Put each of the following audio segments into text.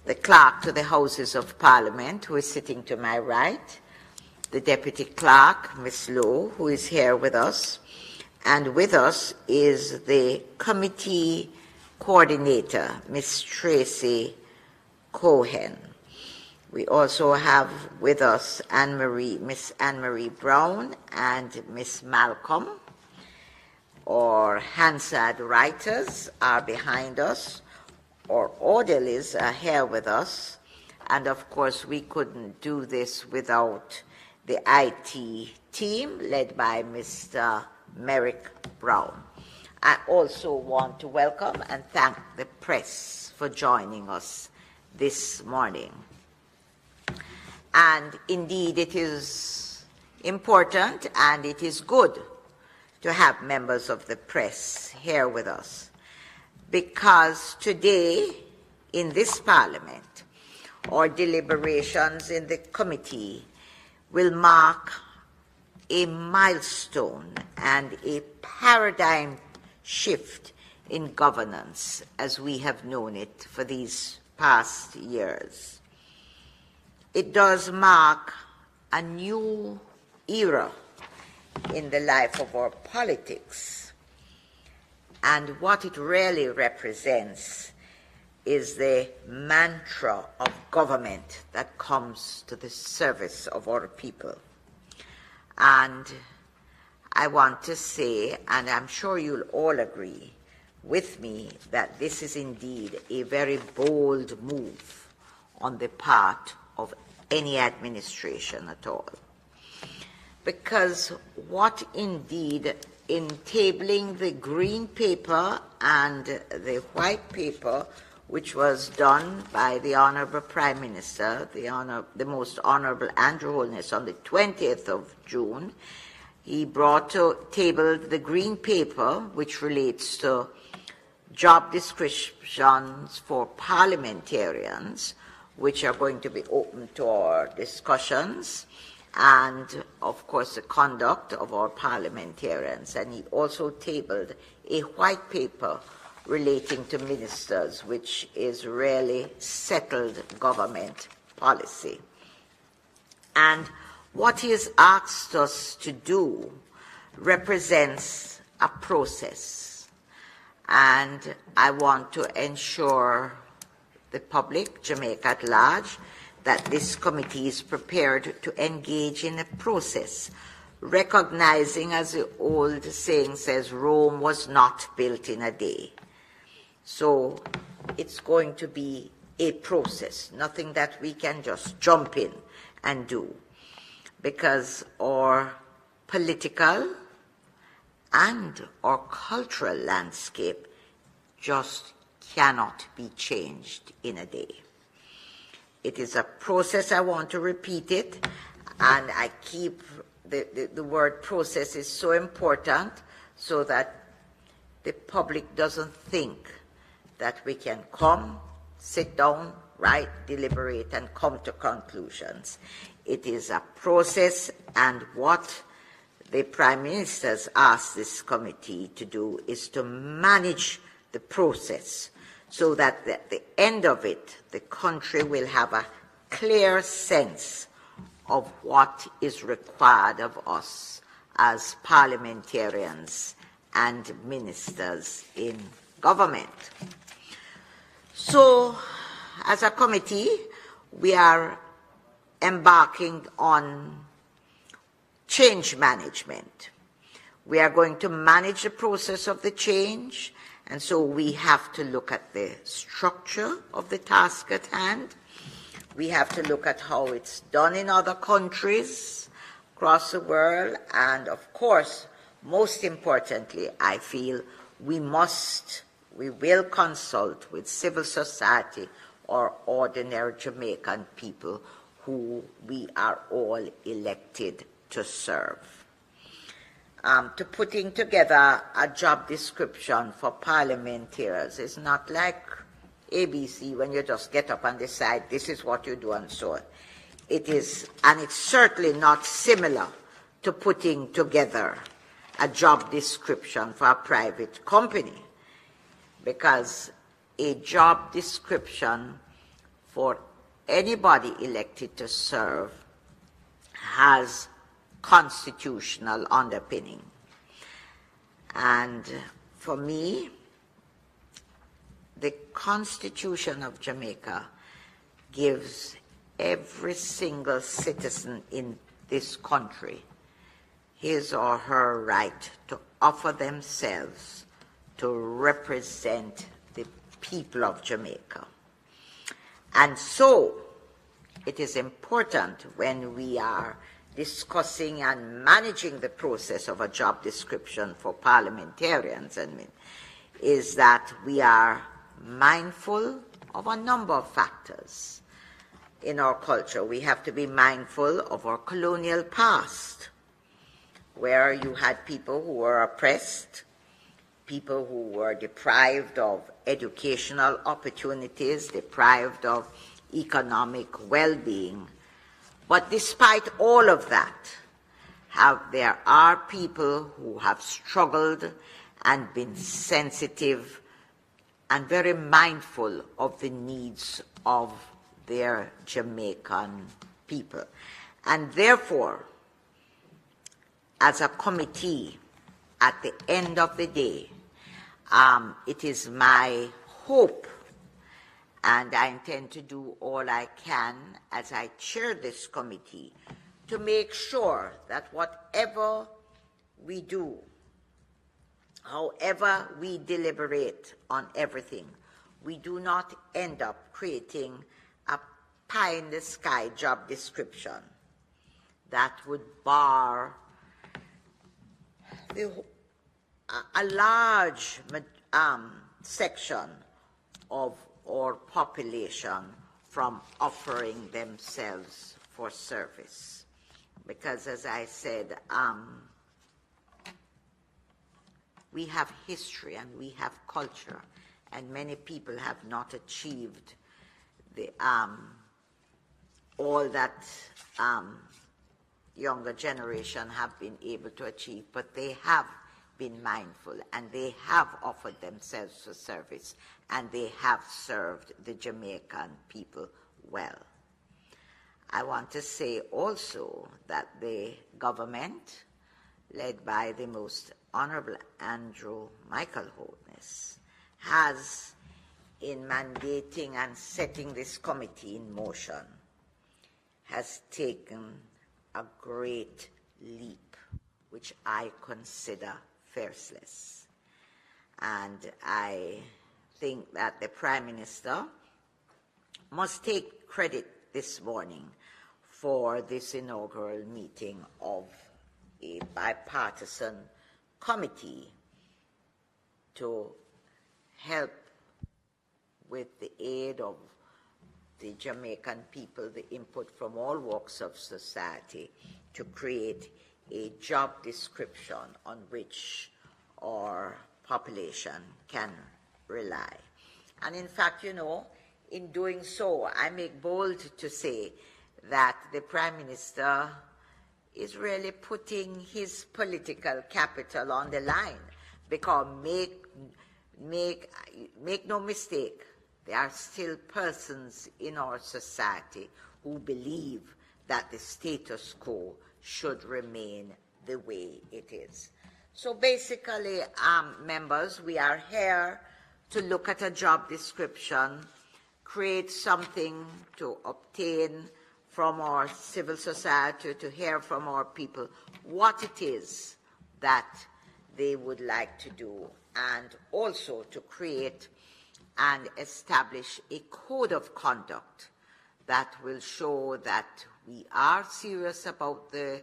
the clerk to the Houses of Parliament, who is sitting to my right, the Deputy Clerk, Ms. Lowe, who is here with us, and with us is the Committee Coordinator, Ms. Tracy Cohen. We also have with us Miss Anne-Marie Brown and Miss Malcolm. Our Hansard writers are behind us. Our orderlies are here with us. And of course, we couldn't do this without the IT team led by Mr. Merrick Brown. I also want to welcome and thank the press for joining us this morning. And indeed, it is important and it is good to have members of the press here with us, because today in this Parliament, our deliberations in the committee will mark a milestone and a paradigm shift in governance as we have known it for these past years. It does mark a new era in the life of our politics. And what it really represents is the mantra of government that comes to the service of our people. And I want to say, and I'm sure you'll all agree with me, that this is indeed a very bold move on the part of any administration at all. Because what indeed, in tabling the green paper and the white paper, which was done by the Honourable Prime Minister, the Most Honourable Andrew Holness, on the 20th of June, he brought to table the green paper, which relates to job descriptions for parliamentarians, which are going to be open to our discussions, and of course the conduct of our parliamentarians. And he also tabled a white paper relating to ministers, which is really settled government policy. And what he has asked us to do represents a process. And I want to ensure the public, Jamaica at large, that this committee is prepared to engage in a process, recognizing, as the old saying says, Rome was not built in a day. So it's going to be a process, nothing that we can just jump in and do, because our political and our cultural landscape just cannot be changed in a day. It is a process. I want to repeat it, and I keep the word process is so important so that the public doesn't think that we can come, sit down, write, deliberate, and come to conclusions. It is a process, and what the Prime Minister's asked this committee to do is to manage the process so that at the end of it, the country will have a clear sense of what is required of us as parliamentarians and ministers in government. So, as a committee, we are embarking on change management. We are going to manage the process of the change, and so we have to look at the structure of the task at hand. We have to look at how it's done in other countries across the world, and of course, most importantly, I feel we will consult with civil society or ordinary Jamaican people who we are all elected to serve. To putting together a job description for parliamentarians is not like ABC when you just get up and decide this is what you do and so on. It is, and it's certainly not similar to putting together a job description for a private company, because a job description for anybody elected to serve has constitutional underpinning. And for me, the Constitution of Jamaica gives every single citizen in this country his or her right to offer themselves to represent the people of Jamaica. And so it is important when we are discussing and managing the process of a job description for parliamentarians, is that we are mindful of a number of factors in our culture. We have to be mindful of our colonial past, where you had people who were oppressed, people who were deprived of educational opportunities, deprived of economic well-being. But despite all of that, there are people who have struggled and been sensitive and very mindful of the needs of their Jamaican people. And therefore, as a committee, at the end of the day, it is my hope, and I intend to do all I can as I chair this committee, to make sure that whatever we do, however we deliberate on everything, we do not end up creating a pie-in-the-sky job description that would bar a large section of our population from offering themselves for service. Because, as I said, we have history and we have culture, and many people have not achieved the all that younger generation have been able to achieve, but they have been mindful and they have offered themselves for service and they have served the Jamaican people well. I want to say also that the government, led by the Most Honorable Andrew Michael Holness, has, in mandating and setting this committee in motion, has taken a great leap, which I consider fairless. And I think that the Prime Minister must take credit this morning for this inaugural meeting of a bipartisan committee to help with the aid of the Jamaican people, the input from all walks of society, to create a job description on which our population can rely. And in fact, you know, in doing so, I make bold to say that the Prime Minister is really putting his political capital on the line, because make no mistake, there are still persons in our society who believe that the status quo should remain the way it is. So basically, members, we are here to look at a job description, create something to obtain from our civil society, to hear from our people what it is that they would like to do, and also to create and establish a code of conduct that will show that we are serious about the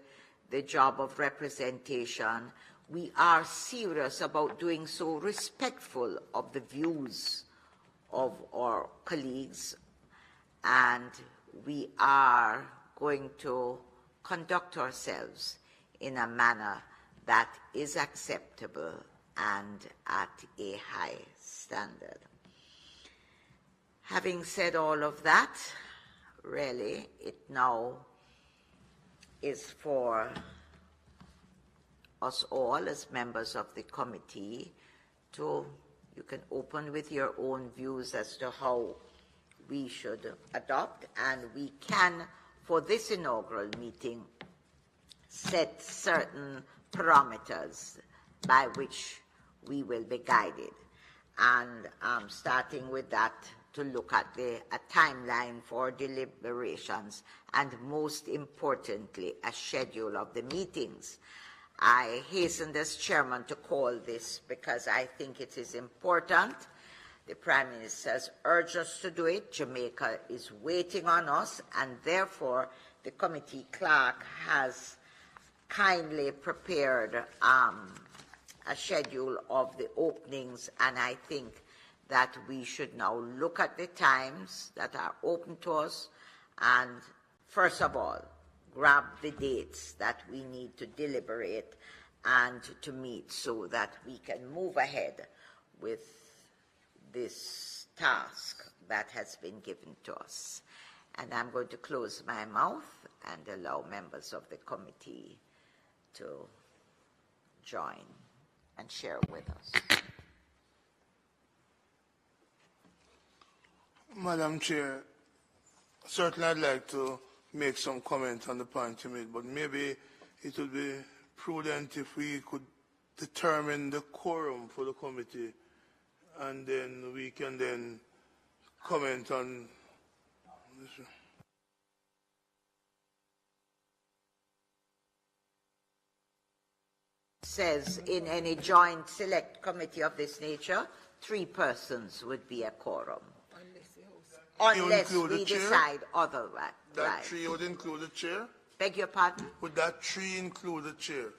job of representation. We are serious about doing so respectful of the views of our colleagues, and we are going to conduct ourselves in a manner that is acceptable and at a high standard. Having said all of that, really, it now is for us all as members of the committee to, you can open with your own views as to how we should adopt, and we can, for this inaugural meeting, set certain parameters by which we will be guided. And starting with that, to look at a timeline for deliberations, and most importantly, a schedule of the meetings. I hastened as chairman to call this because I think it is important. The Prime Minister has urged us to do it. Jamaica is waiting on us, and therefore the committee clerk has kindly prepared a schedule of the openings, and I think that we should now look at the times that are open to us and, first of all, grab the dates that we need to deliberate and to meet so that we can move ahead with this task that has been given to us. And I'm going to close my mouth and allow members of the committee to join and share with us. Madam Chair, certainly I'd like to make some comment on the point you made, but maybe it would be prudent if we could determine the quorum for the committee, and then we can then comment on this. Says in any joint select committee of this nature, 3 persons would be a quorum. Unless we decide otherwise. That 3 would include the chair? Beg your pardon? Would that 3 include the chair?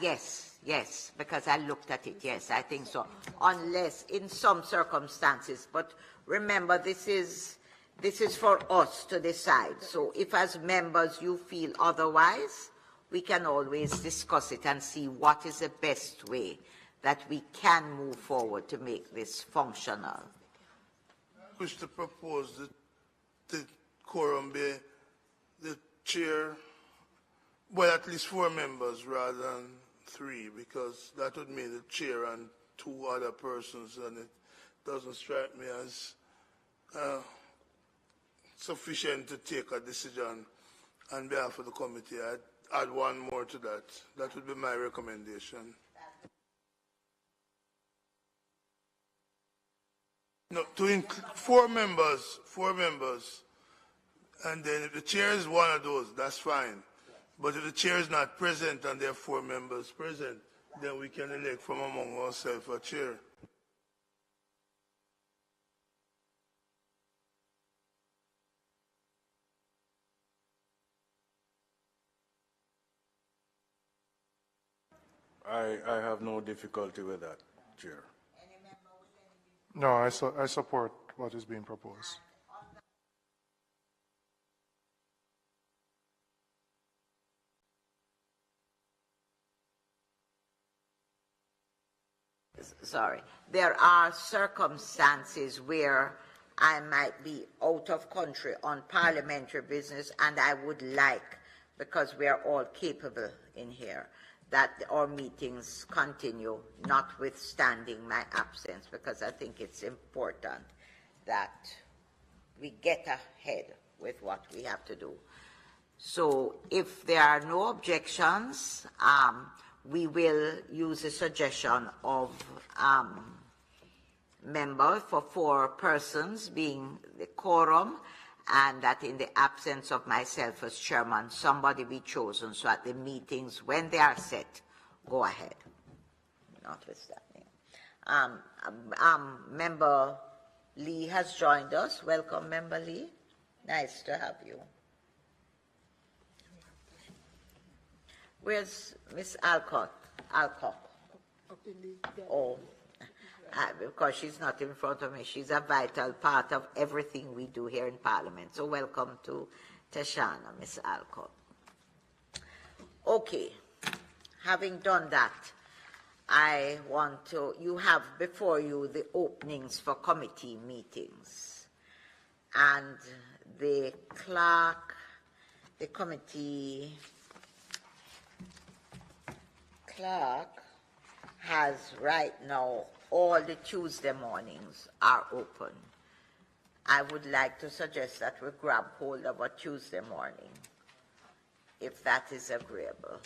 Yes, because I looked at it. Yes, I think so. Unless in some circumstances, but remember this is for us to decide. So if as members you feel otherwise, we can always discuss it and see what is the best way that we can move forward to make this functional. I wish to propose that the quorum be the chair, well, at least 4 members rather than 3, because that would mean the chair and 2 other persons, and it doesn't strike me as sufficient to take a decision on behalf of the committee. I'd add 1 more to that. That would be my recommendation. No, to include 4 members, and then if the chair is one of those, that's fine. But if the chair is not present and there are 4 members present, then we can elect from among ourselves a chair. I have no difficulty with that, Chair. No, I support what is being proposed. Sorry. There are circumstances where I might be out of country on parliamentary business, and I would like, because we are all capable in here, that our meetings continue, notwithstanding my absence, because I think it's important that we get ahead with what we have to do. So if there are no objections, we will use a suggestion of members for 4 persons being the quorum, and that in the absence of myself as chairman, somebody be chosen so at the meetings, when they are set, go ahead. Notwithstanding. Member Lee has joined us. Welcome, Member Lee. Nice to have you. Where's Miss Alcott? Oh, because she's not in front of me. She's a vital part of everything we do here in Parliament. So welcome to Tashana, Miss Alcott. Okay, having done that, I want to, you have before you the openings for committee meetings. And the clerk, the committee clerk has right now all the Tuesday mornings are open. I would like to suggest that we grab hold of a Tuesday morning, if that is agreeable.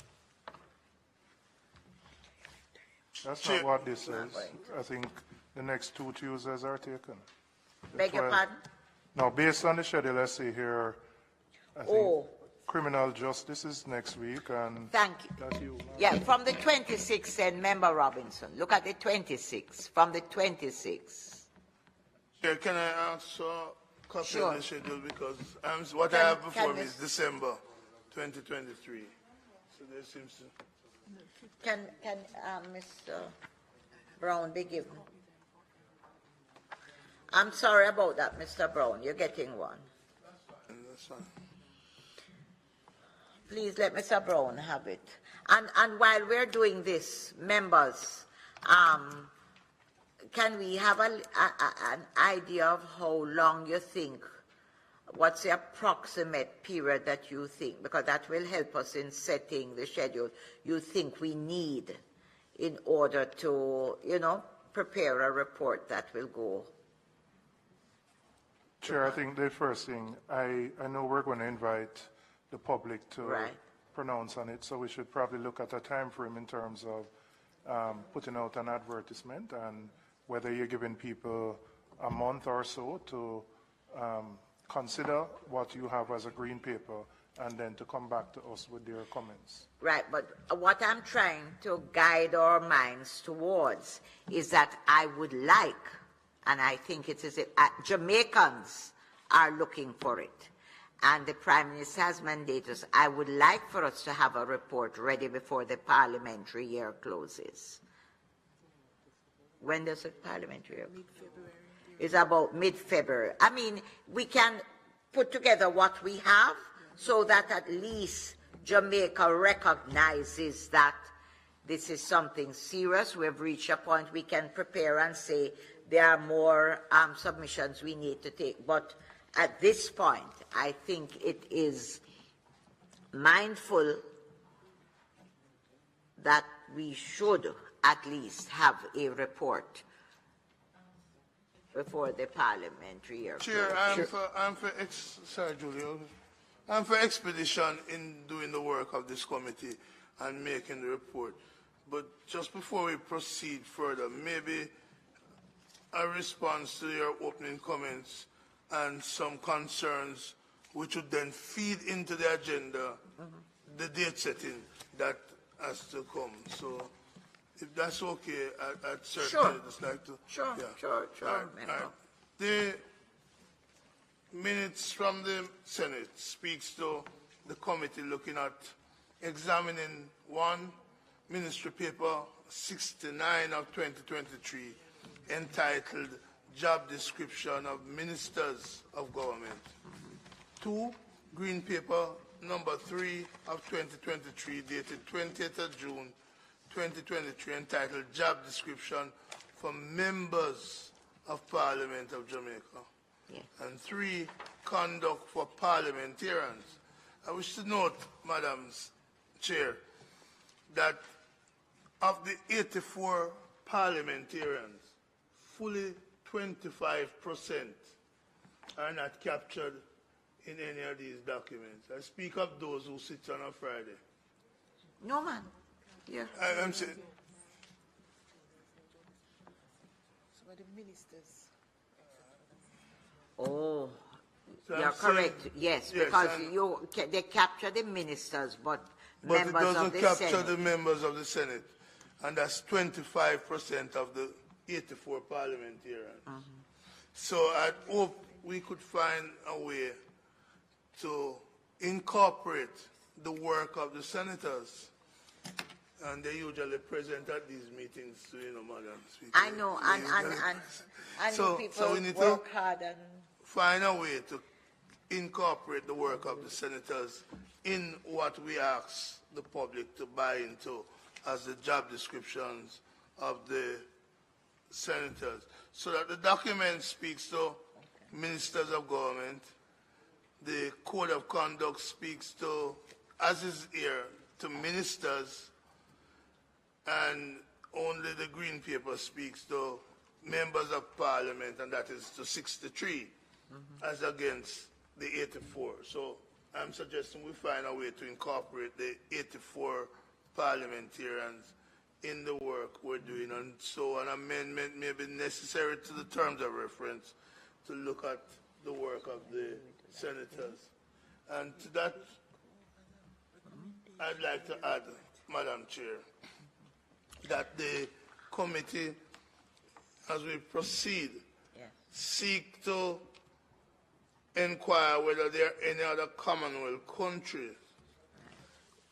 That's not what this is. I think the next 2 Tuesdays are taken. The Beg your 12th. pardon? No, based on the schedule, I see here, I think criminal justice is next week, and Thank you. that's you. Yeah, from the 26th, then, Member Robinson. Look at the 26th, from the 26th. Chair, can I ask a copy Sure. of the schedule, because what I have before me is December 2023. So there seems to... Can Mr. Brown be given? I'm sorry about that, Mr. Brown. You're getting one. That's fine. Please let Mr. Brown have it. And while we're doing this, members, can we have an idea of how long you think, what's the approximate period that you think, because that will help us in setting the schedule you think we need in order to, prepare a report that will go. Chair, I think the first thing, I know we're going to invite the public to pronounce on it, so we should probably look at a time frame in terms of putting out an advertisement, and whether you're giving people a month or so to consider what you have as a green paper, and then to come back to us with their comments. Right, but what I'm trying to guide our minds towards is that I would like, and I think it is Jamaicans are looking for it, and the Prime Minister has mandated us. I would like for us to have a report ready before the parliamentary year closes. When does the parliamentary year? Mid-February. It's about mid-February. I mean, we can put together what we have so that at least Jamaica recognizes that this is something serious. We've reached a point we can prepare and say there are more submissions we need to take. But at this point, I think it is mindful that we should at least have a report before the parliamentary year. Chair, sorry, Julio. I'm for expedition in doing the work of this committee and making the report. But just before we proceed further, maybe a response to your opening comments and some concerns which would then feed into the agenda, the date setting that has to come. So if that's okay, I'd certainly just like to... Sure. Right. The minutes from the Senate speaks to the committee looking at examining one ministry paper 69 of 2023 entitled Job Description of Ministers of Government. 2, green paper number 3 of 2023 dated 20th of June 2023 entitled Job Description for Members of Parliament of Jamaica. Yes. And 3, Conduct for Parliamentarians. I wish to note, Madam Chair, that of the 84 parliamentarians, fully 25% are not captured in any of these documents. I speak of those who sit on a Friday. No, man. Yeah. I'm saying... Some of the ministers. Oh, So you're I'm saying- correct. Yes, Yes, because and- they capture the ministers, but But it members doesn't of the capture Senate. the members of the Senate. And that's 25% of the 84 parliamentarians. So I hope we could find a way to incorporate the work of the senators. And they usually present at these meetings, Madam Speaker. I know, and So people we need work to hard and... find a way to incorporate the work of the senators in what we ask the public to buy into as the job descriptions of the senators. So that the document speaks to ministers of government, the code of conduct speaks to, as is here, to ministers, and only the green paper speaks to members of parliament, and that is to 63. as against the 84. So I'm suggesting we find a way to incorporate the 84 parliamentarians in the work we're doing, and so an amendment may be necessary to the terms of reference to look at the work of the senators. And to that, I'd like to add, Madam Chair, that the committee, as we proceed, seek to inquire whether there are any other Commonwealth country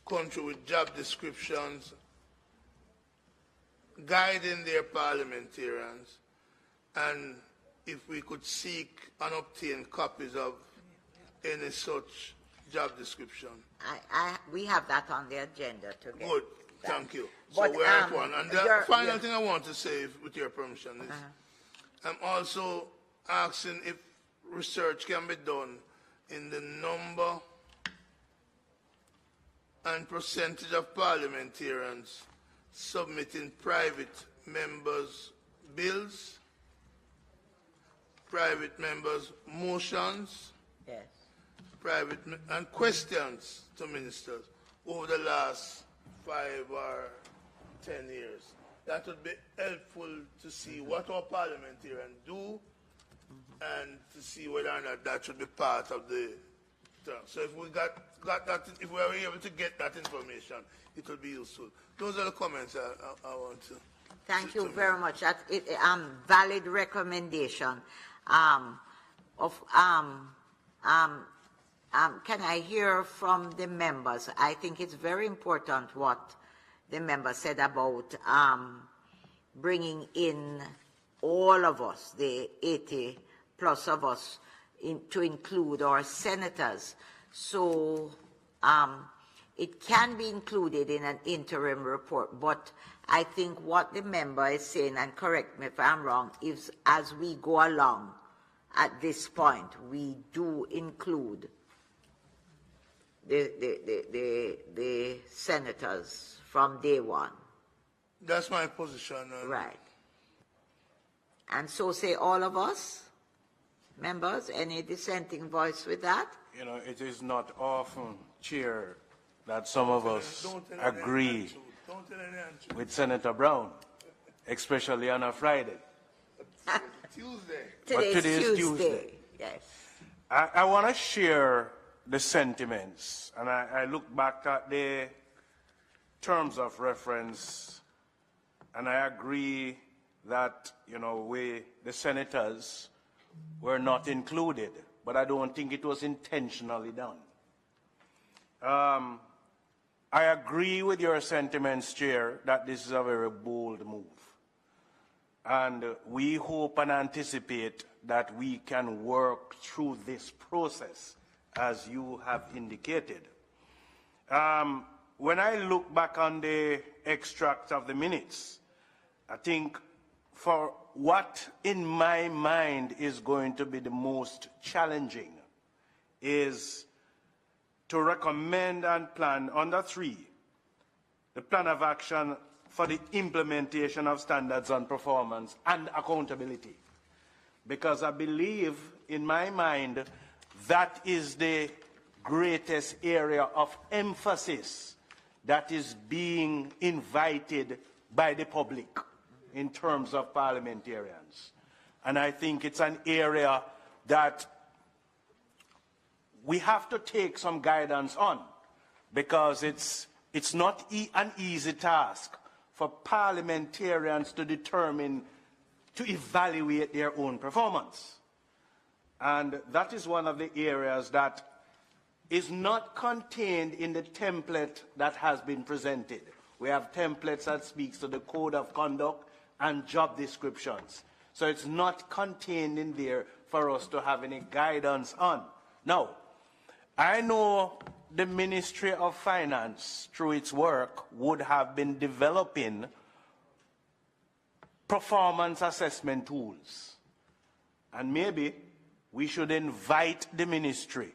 with job descriptions guiding their parliamentarians, and if we could seek and obtain copies of any such job description. We have that on the agenda to get. Good, that. thank you. But, so we're at one. And the final thing I want to say, with your permission, is I'm also asking if research can be done in the number and percentage of parliamentarians submitting private members' bills, private members' motions, and questions to ministers over the last 5 or 10 years. That would be helpful to see what our parliamentarians do and to see whether or not that should be part of the term. So if we got that, if we are able to get that information, it will be useful. Those are the comments I want to. Thank you very much. That's valid recommendation. Can I hear from the members? I think it's very important what the member said about bringing in all of us, the 80 plus of us, to include our senators. So it can be included in an interim report, but I think what the member is saying, and correct me if I'm wrong, is as we go along at this point, we do include the senators from day one. That's my position. Right. And so say all of us, members, any dissenting voice with that? You know, it is not often, Chair, that some of us agree with Senator Brown, especially on a Friday. Tuesday. Today is Tuesday. Yes. I want to share the sentiments, and I look back at the terms of reference, and I agree that, you know, the senators were not included, but I don't think it was intentionally done. I agree with your sentiments, Chair, that this is a very bold move. And we hope and anticipate that we can work through this process, as you have indicated. When I look back on the extract of the minutes, I think for what in my mind is going to be the most challenging is to recommend and plan under 3, the plan of action for the implementation of standards on performance and accountability. Because I believe, in my mind, that is the greatest area of emphasis that is being invited by the public in terms of parliamentarians. And I think it's an area that we have to take some guidance on, because it's not an easy task for parliamentarians to determine, to evaluate their own performance. And that is one of the areas that is not contained in the template that has been presented. We have templates that speaks to the code of conduct and job descriptions. So it's not contained in there for us to have any guidance on. Now, I know the Ministry of Finance, through its work, would have been developing performance assessment tools. And maybe we should invite the ministry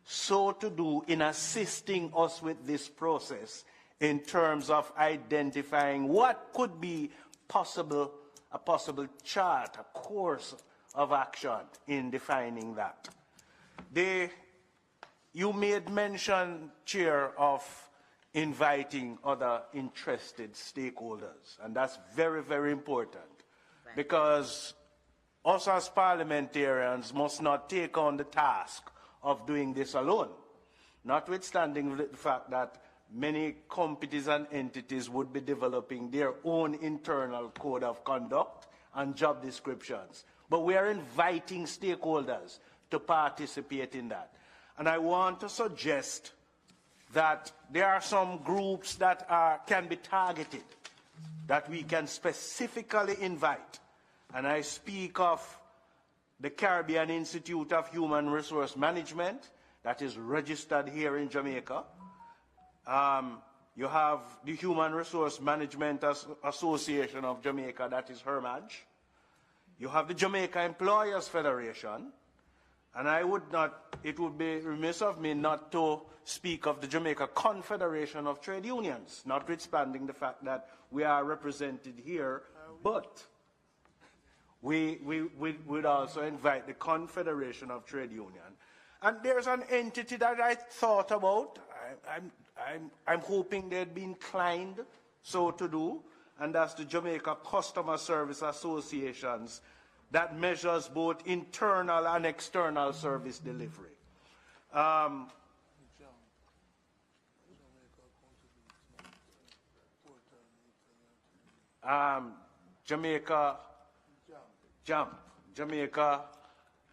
so to do in assisting us with this process in terms of identifying what could be a possible chart, a course of action in defining that. You made mention, Chair, of inviting other interested stakeholders, and that's very, very important, right, because us as parliamentarians must not take on the task of doing this alone, notwithstanding the fact that many companies and entities would be developing their own internal code of conduct and job descriptions. But we are inviting stakeholders to participate in that. And I want to suggest that there are some groups that can be targeted, that we can specifically invite. And I speak of the Caribbean Institute of Human Resource Management, that is registered here in Jamaica. You have the Human Resource Management Association of Jamaica, that is HERMAJ. You have the Jamaica Employers Federation. And it would be remiss of me not to speak of the Jamaica Confederation of Trade Unions, notwithstanding the fact that we are represented here, but we would also invite the Confederation of Trade Union. And there's an entity that I thought about. I'm hoping they'd be inclined so to do, and that's the Jamaica Customer Service Associations, that measures both internal and external service delivery. Jamaica,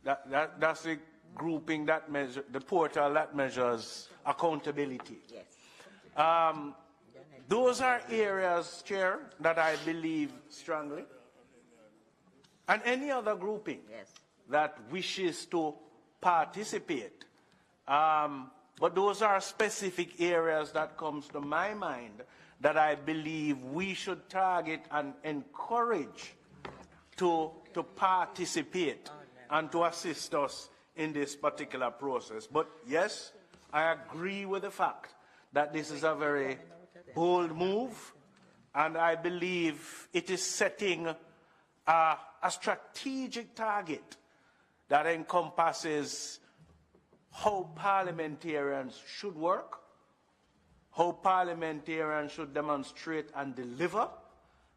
that's the grouping that measures, the portal that measures accountability. Yes. Those are areas, Chair, that I believe strongly. And any other grouping, yes, that wishes to participate. But those are specific areas that comes to my mind that I believe we should target and encourage to participate and to assist us in this particular process. But yes, I agree with the fact that this is a very bold move, and I believe it is setting a strategic target that encompasses how parliamentarians should work, how parliamentarians should demonstrate and deliver,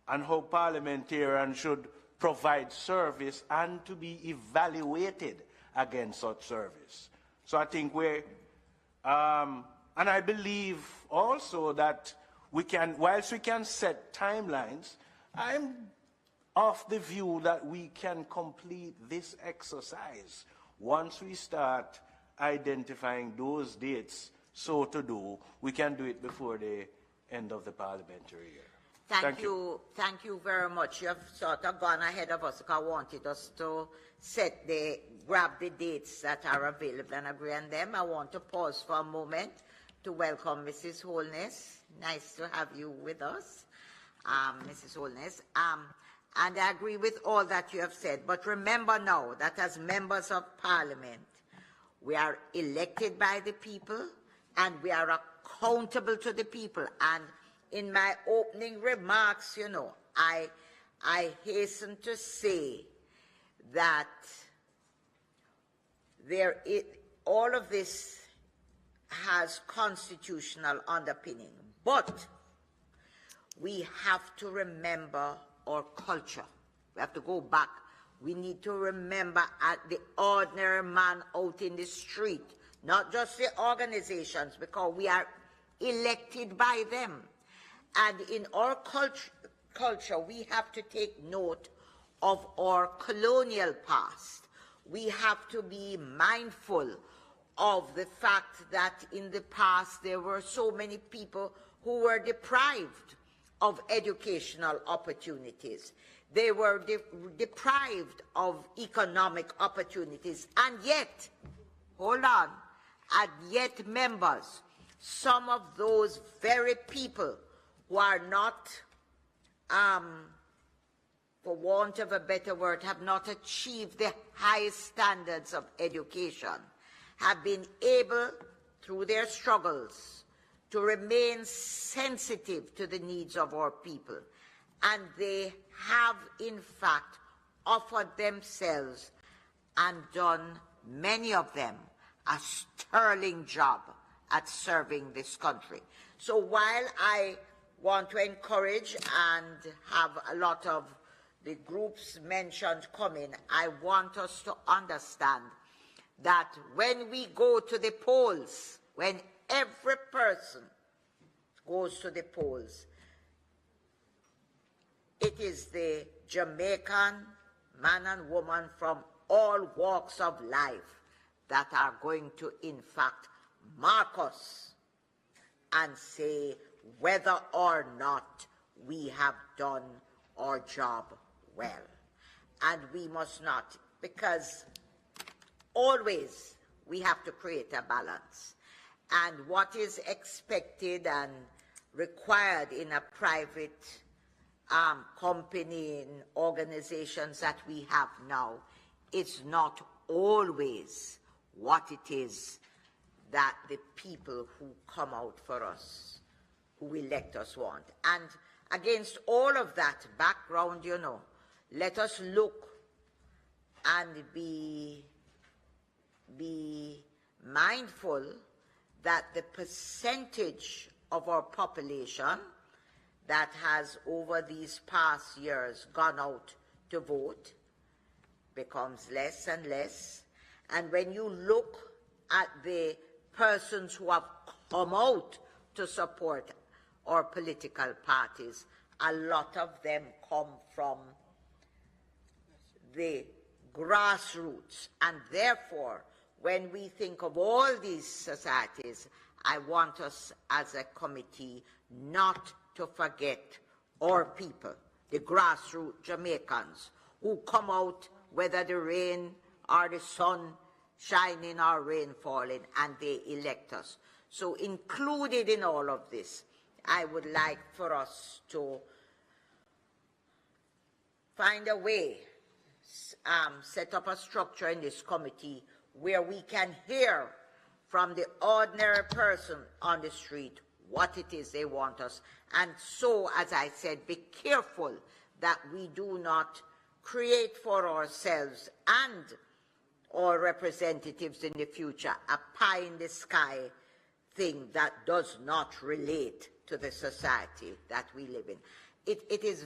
and how parliamentarians should provide service and to be evaluated against such service. So I think and I believe also that whilst we can set timelines, I'm of the view that we can complete this exercise once we start identifying those dates. So to do, we can do it before the end of the parliamentary year. Thank you very much. You have sort of gone ahead of us because I wanted us to grab the dates that are available and agree on them. I want to pause for a moment to welcome Mrs. Holness. Nice to have you with us, Mrs. Holness. And I agree with all that you have said. But remember now that as members of Parliament, we are elected by the people and we are accountable to the people. And in my opening remarks, you know, I hasten to say that all of this has constitutional underpinning. But we have to remember our culture. We have to go back. We need to remember the ordinary man out in the street, not just the organizations, because we are elected by them. And in our culture, we have to take note of our colonial past. We have to be mindful of the fact that in the past there were so many people who were deprived of educational opportunities. They were deprived of economic opportunities. And yet, hold on, and yet members, some of those very people who are not, for want of a better word, have not achieved the highest standards of education, have been able, through their struggles, to remain sensitive to the needs of our people. And they have, in fact, offered themselves and done, many of them, a sterling job at serving this country. So while I want to encourage and have a lot of the groups mentioned coming, I want us to understand that when we go to the polls, when every person goes to the polls, it is the Jamaican man and woman from all walks of life that are going to, in fact, mark us and say whether or not we have done our job well. And we must not, because always we have to create a balance. And what is expected and required in a private company, in organizations that we have now, it's not always what it is that the people who come out for us, who elect us, want. And against all of that background, you know, let us look and be mindful that the percentage of our population that has over these past years gone out to vote becomes less and less. And when you look at the persons who have come out to support our political parties, a lot of them come from the grassroots. And therefore, when we think of all these societies, I want us as a committee not to forget our people, the grassroots Jamaicans, who come out whether the rain or the sun shining or rain falling, and they elect us. So included in all of this, I would like for us to find a way, set up a structure in this committee where we can hear from the ordinary person on the street what it is they want us. And so, as I said, be careful that we do not create for ourselves and our representatives in the future a pie-in-the-sky thing that does not relate to the society that we live in. It's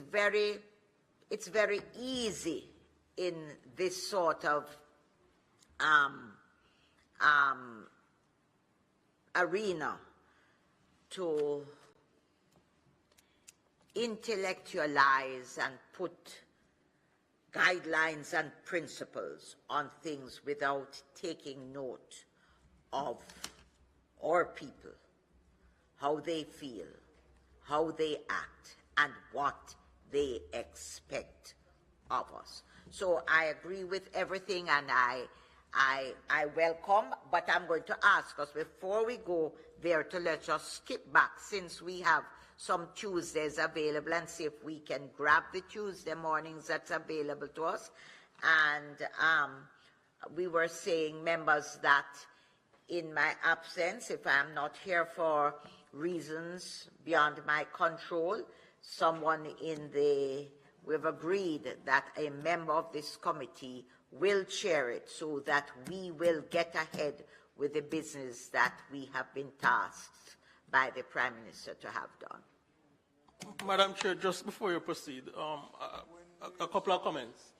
very easy in this sort of arena to intellectualize and put guidelines and principles on things without taking note of our people, how they feel, how they act, and what they expect of us. So I agree with everything, and I welcome, but I'm going to ask us before we go there to let us skip back, since we have some Tuesdays available, and see if we can grab the Tuesday mornings that's available to us. And we were saying, members, that in my absence, if I'm not here for reasons beyond my control, we've agreed that a member of this committee will chair it so that we will get ahead with the business that we have been tasked by the Prime Minister to have done. Madam Chair, just before you proceed, a couple of comments.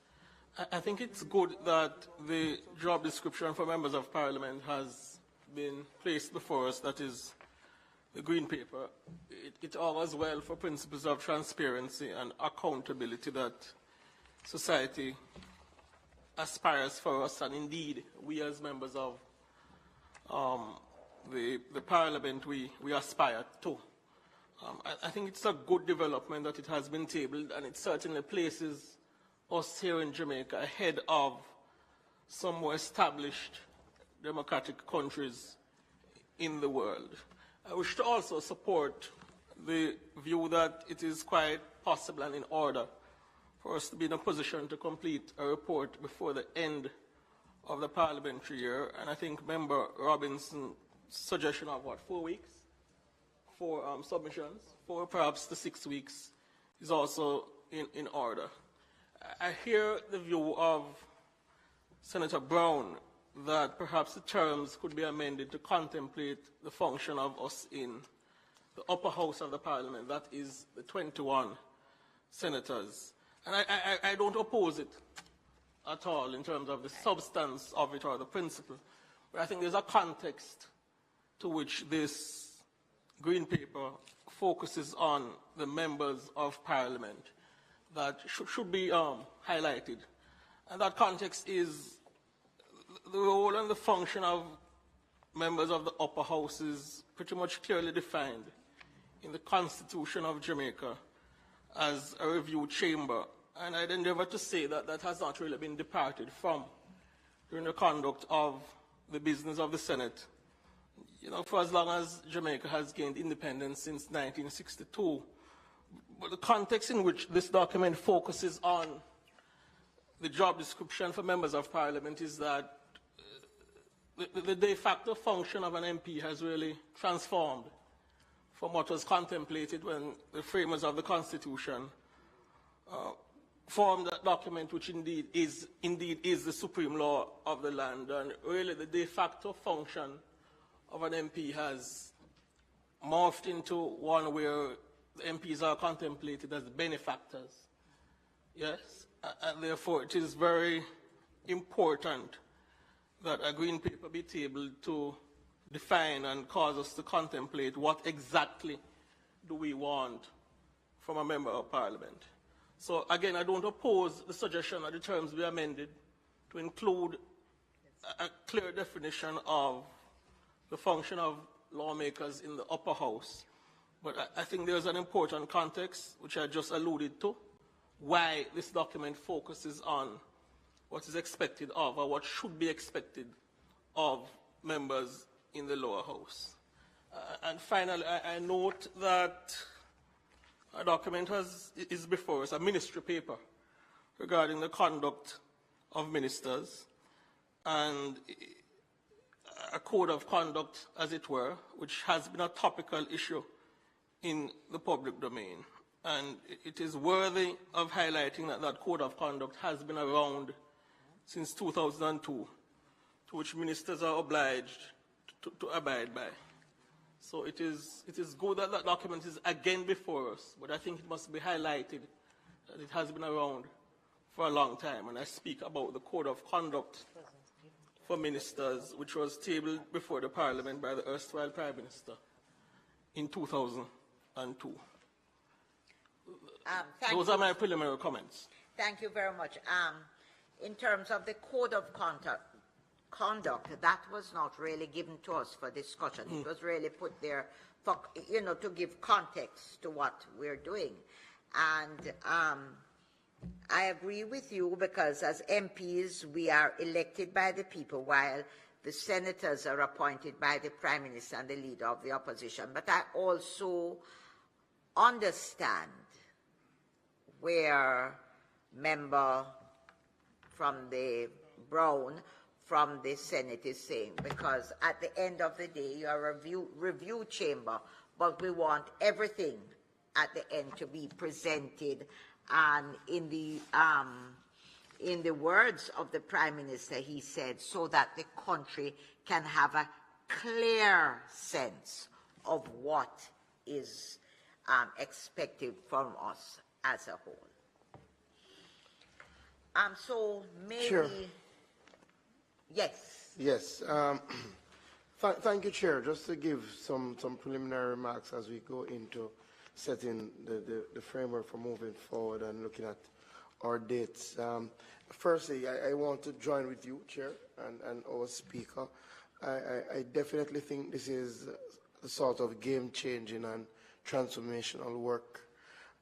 I think it's good that the job description for members of Parliament has been placed before us, that is the Green Paper. It augurs well for principles of transparency and accountability that society aspires for us, and indeed we as members of the Parliament, we aspire to. I think it's a good development that it has been tabled, and it certainly places us here in Jamaica ahead of some more established democratic countries in the world. I wish to also support the view that it is quite possible and in order for us to be in a position to complete a report before the end of the parliamentary year. And I think Member Robinson's suggestion of, 4 weeks for submissions, 4 perhaps to 6 weeks, is also in order. I hear the view of Senator Brown that perhaps the terms could be amended to contemplate the function of us in the upper house of the parliament, that is the 21 senators. And I don't oppose it at all in terms of the substance of it or the principle, but I think there's a context to which this green paper focuses on the members of parliament that should be highlighted. And that context is the role and the function of members of the upper house is pretty much clearly defined in the Constitution of Jamaica as a review chamber. And I'd endeavor to say that that has not really been departed from during the conduct of the business of the Senate. You know, for as long as Jamaica has gained independence since 1962. But the context in which this document focuses on the job description for members of parliament is that the de facto function of an MP has really transformed from what was contemplated when the framers of the Constitution formed that document, which indeed is the supreme law of the land. And really the de facto function of an MP has morphed into one where the MPs are contemplated as benefactors. Yes? And therefore it is very important that a green paper be tabled to define and cause us to contemplate what exactly do we want from a member of parliament. So again, I don't oppose the suggestion that the terms be amended to include a clear definition of the function of lawmakers in the upper house. But I think there's an important context, which I just alluded to, why this document focuses on what is expected of, or what should be expected of, members in the lower house. And finally, I note that a document is before us, a ministry paper regarding the conduct of ministers, and a code of conduct, as it were, which has been a topical issue in the public domain. And it is worthy of highlighting that that code of conduct has been around since 2002, to which ministers are obliged to abide by. So it is good that that document is again before us, but I think it must be highlighted that it has been around for a long time. And I speak about the code of conduct for ministers, which was tabled before the Parliament by the erstwhile Prime Minister in 2002. Those are my preliminary comments. Thank you very much. In terms of the code of conduct, that was not really given to us for discussion. It was really put there for, to give context to what we're doing. And I agree with you, because as MPs, we are elected by the people, while the senators are appointed by the Prime Minister and the leader of the opposition. But I also understand where member from the Brown from the Senate is saying, because at the end of the day, you are a review chamber, but we want everything at the end to be presented. And in the words of the Prime Minister, he said, so that the country can have a clear sense of what is expected from us as a whole. So maybe, Chair. Yes. Yes. Thank you, Chair. Just to give some preliminary remarks as we go into setting the framework for moving forward and looking at our dates. Firstly, I want to join with you, Chair, and our Speaker. I definitely think this is the sort of game-changing and transformational work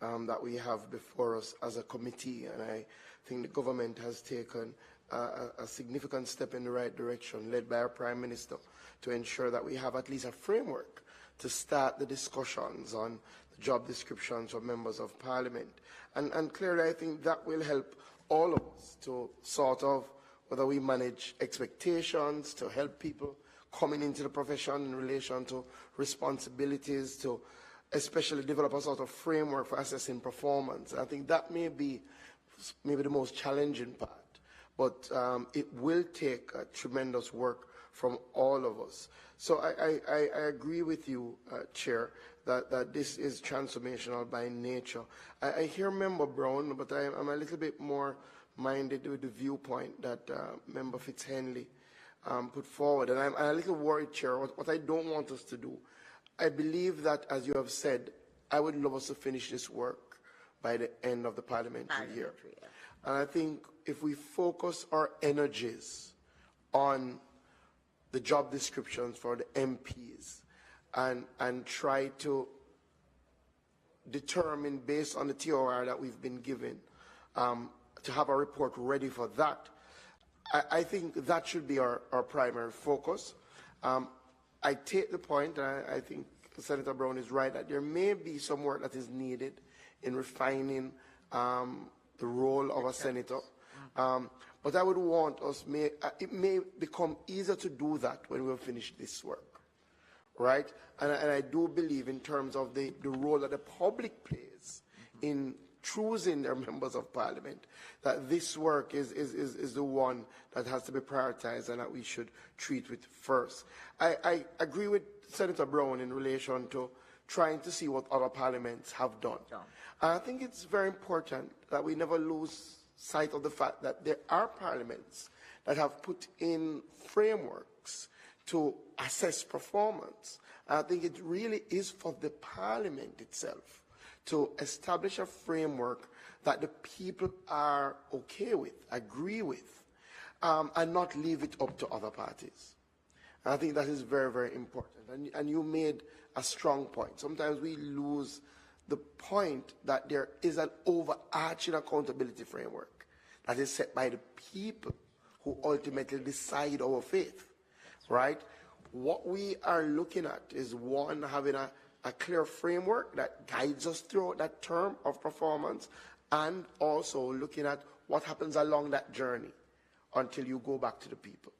that we have before us as a committee, and I think the government has taken a significant step in the right direction, led by our Prime Minister, to ensure that we have at least a framework to start the discussions on the job descriptions of members of Parliament. And clearly, I think that will help all of us to sort of, whether we manage expectations, to help people coming into the profession in relation to responsibilities, to especially develop a sort of framework for assessing performance. I think that may be the most challenging part. but it will take tremendous work from all of us. So I agree with you, Chair, that this is transformational by nature. I hear Member Brown, but I'm a little bit more minded with the viewpoint that Member Fitzhenley put forward. And I'm a little worried, Chair, what I don't want us to do. I believe that, as you have said, I would love us to finish this work by the end of the parliamentary year. And I think if we focus our energies on the job descriptions for the MPs and try to determine, based on the TOR that we've been given, to have a report ready for that, I think that should be our primary focus. I take the point, and I think Senator Brown is right, that there may be some work that is needed in refining the role of a senator. But I would want us, it may become easier to do that when we've finished this work, right? And I do believe, in terms of the role that the public plays in choosing their members of parliament, that this work is the one that has to be prioritized and that we should treat with first. I agree with Senator Brown in relation to trying to see what other parliaments have done. And I think it's very important that we never lose sight of the fact that there are parliaments that have put in frameworks to assess performance. And I think it really is for the parliament itself to establish a framework that the people are okay with, agree with, and not leave it up to other parties. And I think that is very, very important. And you made a strong point. Sometimes we lose the point that there is an overarching accountability framework that is set by the people who ultimately decide our faith, right? What we are looking at is, one, having a clear framework that guides us throughout that term of performance, and also looking at what happens along that journey until you go back to the people,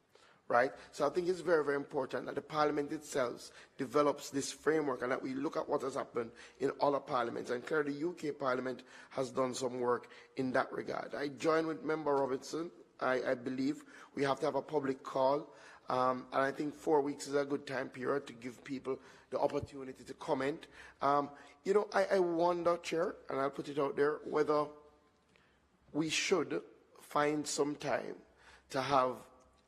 right? So I think it's very, very important that the parliament itself develops this framework and that we look at what has happened in other parliaments. And clearly the UK parliament has done some work in that regard. I join with Member Robertson. I believe we have to have a public call. And I think 4 weeks is a good time period to give people the opportunity to comment. You know, I wonder, Chair, and I'll put it out there, whether we should find some time to have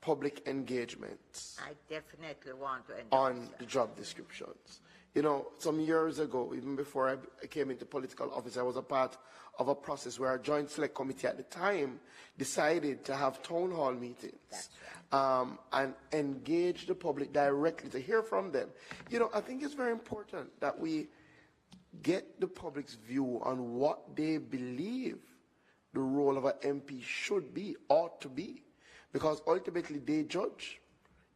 public engagements. I definitely want to on the job descriptions. You know, some years ago, even before I came into political office, I was a part of a process where a joint select committee at the time decided to have town hall meetings and engage the public directly to hear from them. You know, I think it's very important that we get the public's view on what they believe the role of an MP should be, ought to be, because ultimately they judge,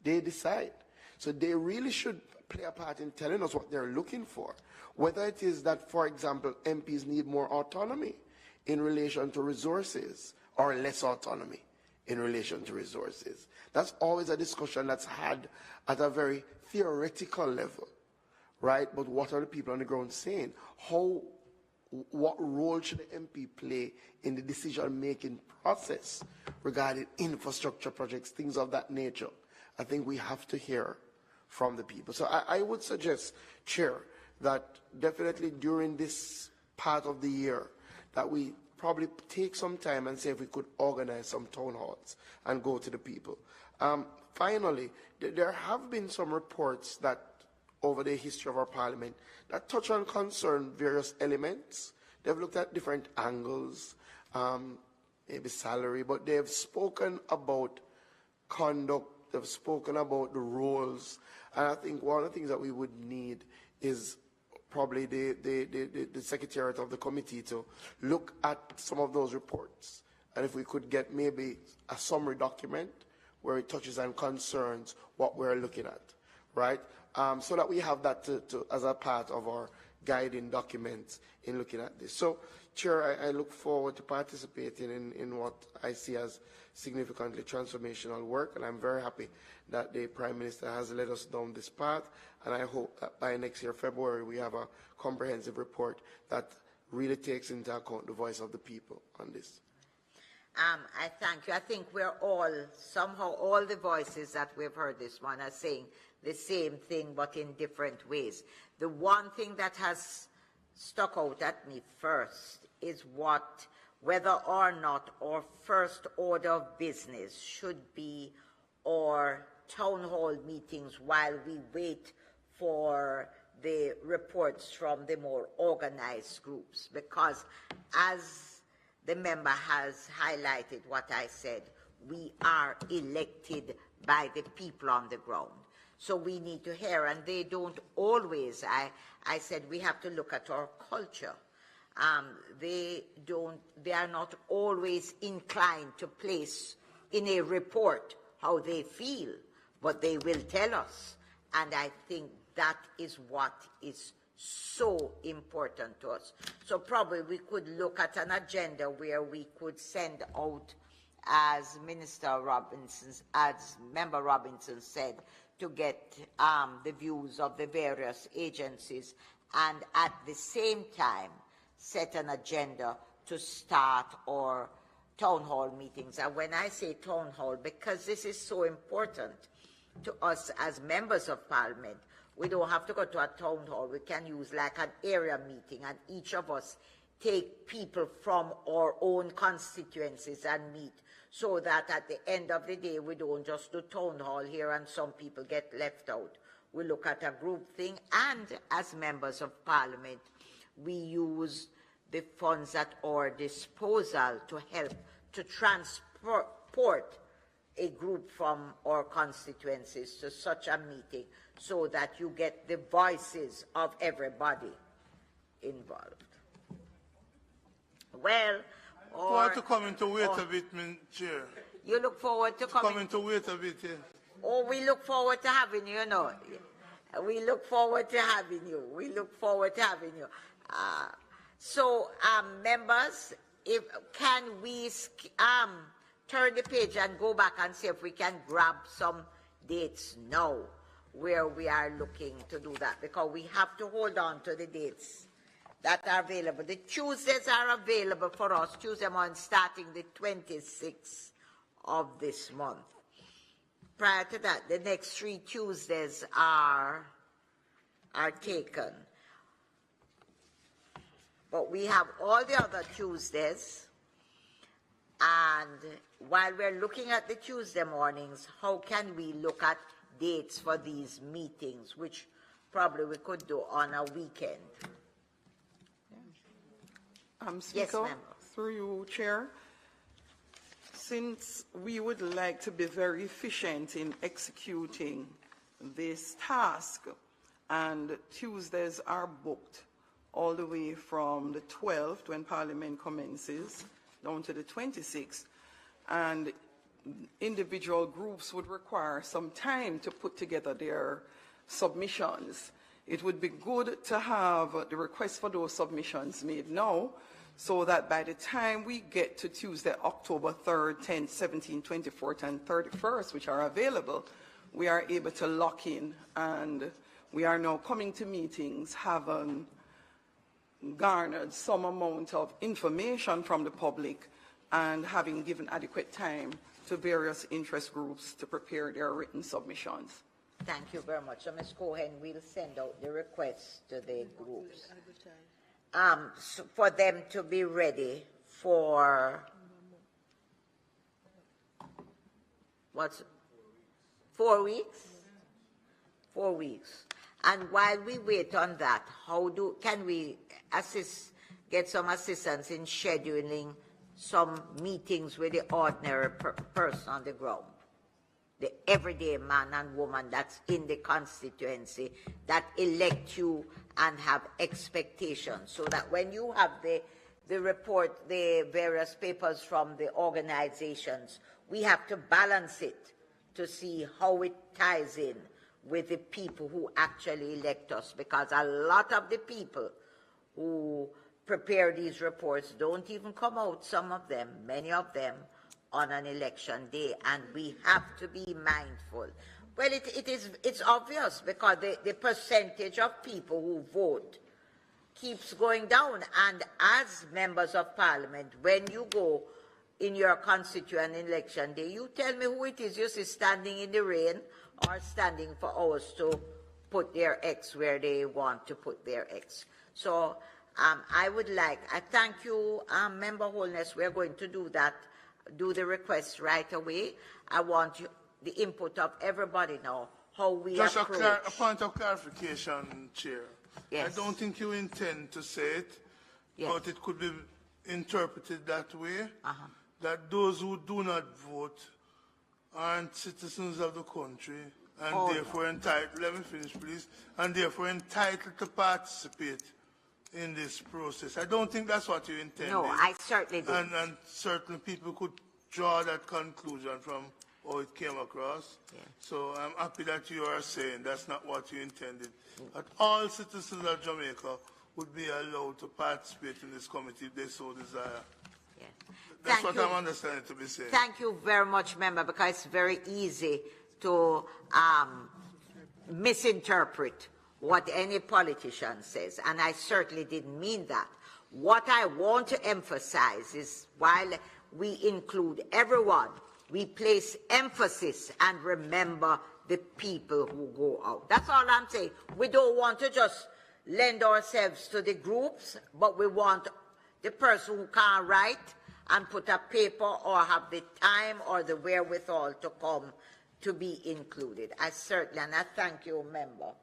they decide. So they really should play a part in telling us what they're looking for. Whether it is that, for example, MPs need more autonomy in relation to resources or less autonomy in relation to resources. That's always a discussion that's had at a very theoretical level, right? But what are the people on the ground saying? What role should the MP play in the decision-making process regarding infrastructure projects, things of that nature? I think we have to hear from the people. So I would suggest, Chair, that definitely during this part of the year that we probably take some time and see if we could organize some town halls and go to the people. Finally, there have been some reports that over the history of our parliament that touch on concern various elements. They've looked at different angles, maybe salary, but they've spoken about conduct, they've spoken about the roles, and I think one of the things that we would need is probably the secretariat of the committee to look at some of those reports, and if we could get maybe a summary document where it touches on concerns what we're looking at, right? So that we have that as a part of our guiding documents in looking at this. So, Chair, I look forward to participating in what I see as significantly transformational work, and I'm very happy that the Prime Minister has led us down this path, and I hope that by next year, February, we have a comprehensive report that really takes into account the voice of the people on this. I thank you. I think we're all, somehow, all the voices that we've heard this morning are saying the same thing, but in different ways. The one thing that has stuck out at me first is whether or not our first order of business should be our town hall meetings while we wait for the reports from the more organized groups. Because as the member has highlighted what I said, we are elected by the people on the ground. So we need to hear, and they don't always, I said we have to look at our culture. They are not always inclined to place in a report how they feel, but they will tell us. And I think that is what is so important to us. So probably we could look at an agenda where we could send out, as Member Robinson said, to get the views of the various agencies, and at the same time set an agenda to start our town hall meetings. And when I say town hall, because this is so important to us as members of Parliament, we don't have to go to a town hall. We can use like an area meeting, and each of us take people from our own constituencies and meet, so that at the end of the day, we don't just do town hall here and some people get left out. We look at a group thing, and as members of Parliament, we use the funds at our disposal to help to transport a group from our constituencies to such a meeting, so that you get the voices of everybody involved. Well, I want to come in to wait a bit, Chair. You look forward to coming? Coming to wait a bit, yeah. Oh, we look forward to having you, We look forward to having you. We look forward to having you. So, members, can we turn the page and go back and see if we can grab some dates now where we are looking to do that, because we have to hold on to the dates that are available. The Tuesdays are available for us, Tuesday morning starting the 26th of this month. Prior to that, the next 3 Tuesdays are taken. But we have all the other Tuesdays, and while we're looking at the Tuesday mornings, how can we look at dates for these meetings, which probably we could do on a weekend? Speaker, yes, through you, Chair, since we would like to be very efficient in executing this task, and Tuesdays are booked all the way from the 12th, when Parliament commences, down to the 26th, and individual groups would require some time to put together their submissions. It would be good to have the request for those submissions made now, so that by the time we get to Tuesday, October 3rd, 10th, 17th, 24th, and 31st, which are available, we are able to lock in, and we are now coming to meetings having garnered some amount of information from the public and having given adequate time to various interest groups to prepare their written submissions. Thank you very much. So, Ms. Cohen, we'll send out the requests to the groups so for them to be ready for 4 weeks? 4 weeks. And while we wait on that, can we get some assistance in scheduling some meetings with the ordinary person on the ground, the everyday man and woman that's in the constituency, that elect you and have expectations, so that when you have the report, the various papers from the organizations, we have to balance it to see how it ties in with the people who actually elect us, because a lot of the people who prepare these reports don't even come out, some of them, many of them, on an election day, and we have to be mindful. Well, it's obvious, because the percentage of people who vote keeps going down, and as members of Parliament, when you go in your constituent election day, you tell me who it is you see standing in the rain or standing for hours to put their X where they want to put their X. So I thank you, Member Holness. We're going to do that, do the request right away. I want the input of everybody now, how we just approach. Just a point of clarification, Chair. Yes. I don't think you intend to say it, yes. but it could be interpreted that way, that those who do not vote aren't citizens of the country and therefore entitled, let me finish please, and therefore entitled to participate in this process. I don't think that's what you intended. No, I certainly didn't. And certain people could draw that conclusion from how it came across. Yeah. So I'm happy that you are saying that's not what you intended. That all citizens of Jamaica would be allowed to participate in this committee if they so desire. Yeah. That's what I'm understanding to be saying. Thank you very much, Member, because it's very easy to misinterpret what any politician says, and I certainly didn't mean that. What I want to emphasize is while we include everyone, we place emphasis and remember the people who go out. That's all I'm saying. We don't want to just lend ourselves to the groups, but we want the person who can't write and put a paper or have the time or the wherewithal to come to be included. I certainly, and I thank you, Member.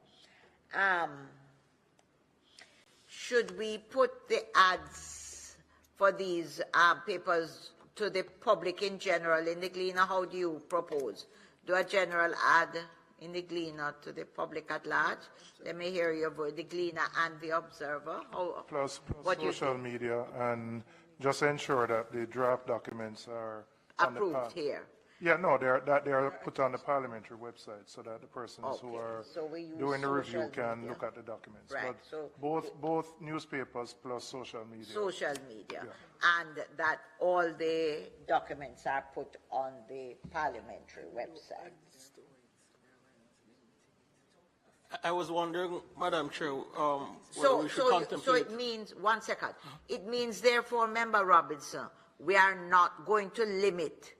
Should we put the ads for these papers to the public in general in the Gleaner? How do you propose? Do a general ad in the Gleaner to the public at large? Let me hear your voice, the Gleaner and the Observer. Plus social media, and just ensure that the draft documents are approved here. Yeah, no, they are put on the parliamentary website so that the persons who are doing the review can look at the documents. Right. But both newspapers plus social media. Social media. Yeah. And that all the documents are put on the parliamentary website. I was wondering, Madam Chair, whether we should contemplate. So it means, one second, it means therefore, Member Robinson, we are not going to limit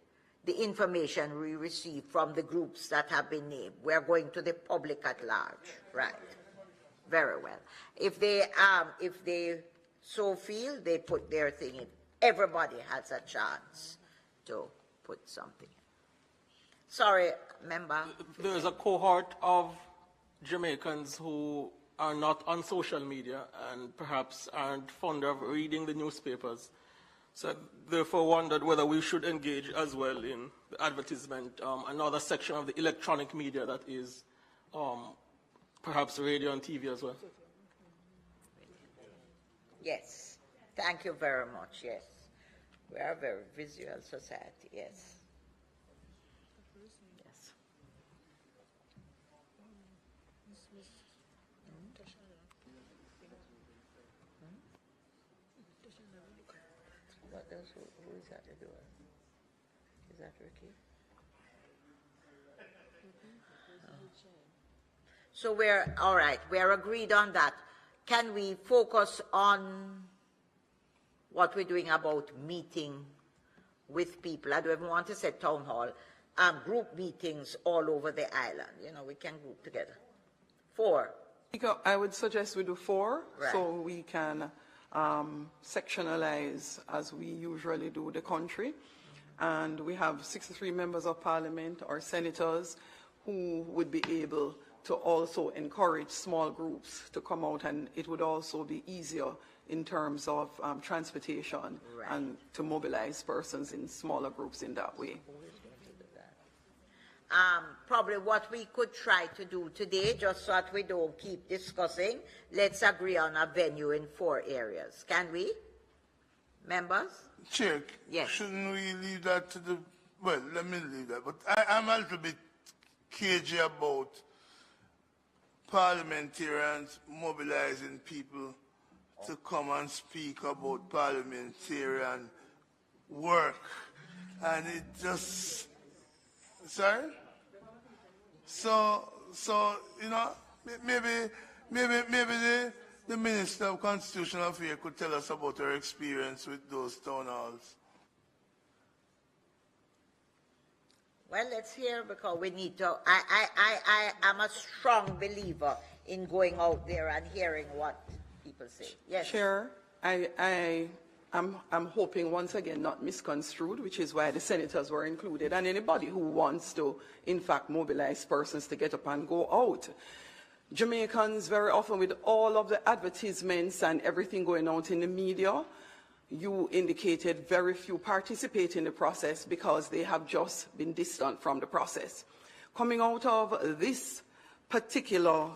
the information we receive from the groups that have been named. We are going to the public at large, right? Very well. If they so feel, they put their thing in. Everybody has a chance to put something in. Sorry, Member. There's a cohort of Jamaicans who are not on social media and perhaps aren't fond of reading the newspapers. So therefore wondered whether we should engage as well in the advertisement, another section of the electronic media that is perhaps radio and TV as well. Yes, thank you very much, yes. We are a very visual society, yes. Yes. What else? Who is at the door? Is that Ricky? So we're, all right, we're agreed on that. Can we focus on what we're doing about meeting with people? I don't even want to say town hall, group meetings all over the island. You know, we can group together. 4. I would suggest we do 4, right, so we can sectionalize as we usually do the country. And we have 63 members of parliament or senators who would be able to also encourage small groups to come out, and it would also be easier in terms of transportation, right, and to mobilize persons in smaller groups in that way. Probably what we could try to do today, just so that we don't keep discussing, let's agree on a venue in 4 areas. Can we, members? Chair, yes. Shouldn't we leave that to the, well, let me leave that, but I'm a little bit cagey about parliamentarians mobilizing people to come and speak about parliamentarian work. And it just, sorry? So you know, maybe the Minister of Constitutional Affairs could tell us about her experience with those town halls. Well, let's hear, because we need to. I am a strong believer in going out there and hearing what people say. Yes. Chair, I'm hoping once again not misconstrued, which is why the senators were included, and anybody who wants to, in fact, mobilize persons to get up and go out. Jamaicans, very often with all of the advertisements and everything going out in the media, you indicated very few participate in the process because they have just been distant from the process. Coming out of this particular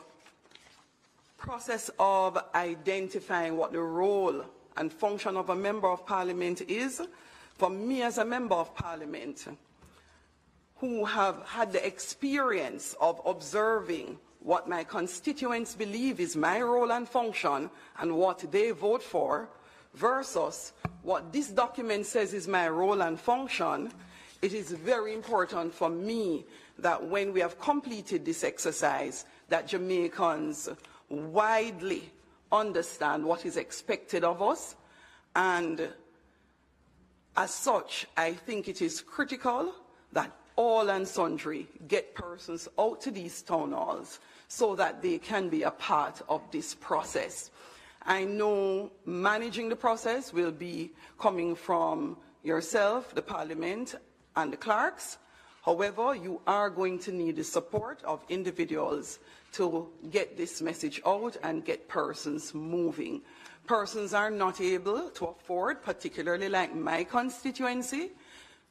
process of identifying what the role and function of a member of parliament is, for me as a member of parliament, who have had the experience of observing what my constituents believe is my role and function and what they vote for, versus what this document says is my role and function, it is very important for me that when we have completed this exercise, that Jamaicans widely understand what is expected of us. And as such, I think it is critical that all and sundry get persons out to these town halls so that they can be a part of this process. I know managing the process will be coming from yourself, the Parliament, and the clerks. However, you are going to need the support of individuals to get this message out and get persons moving. Persons are not able to afford, particularly like my constituency,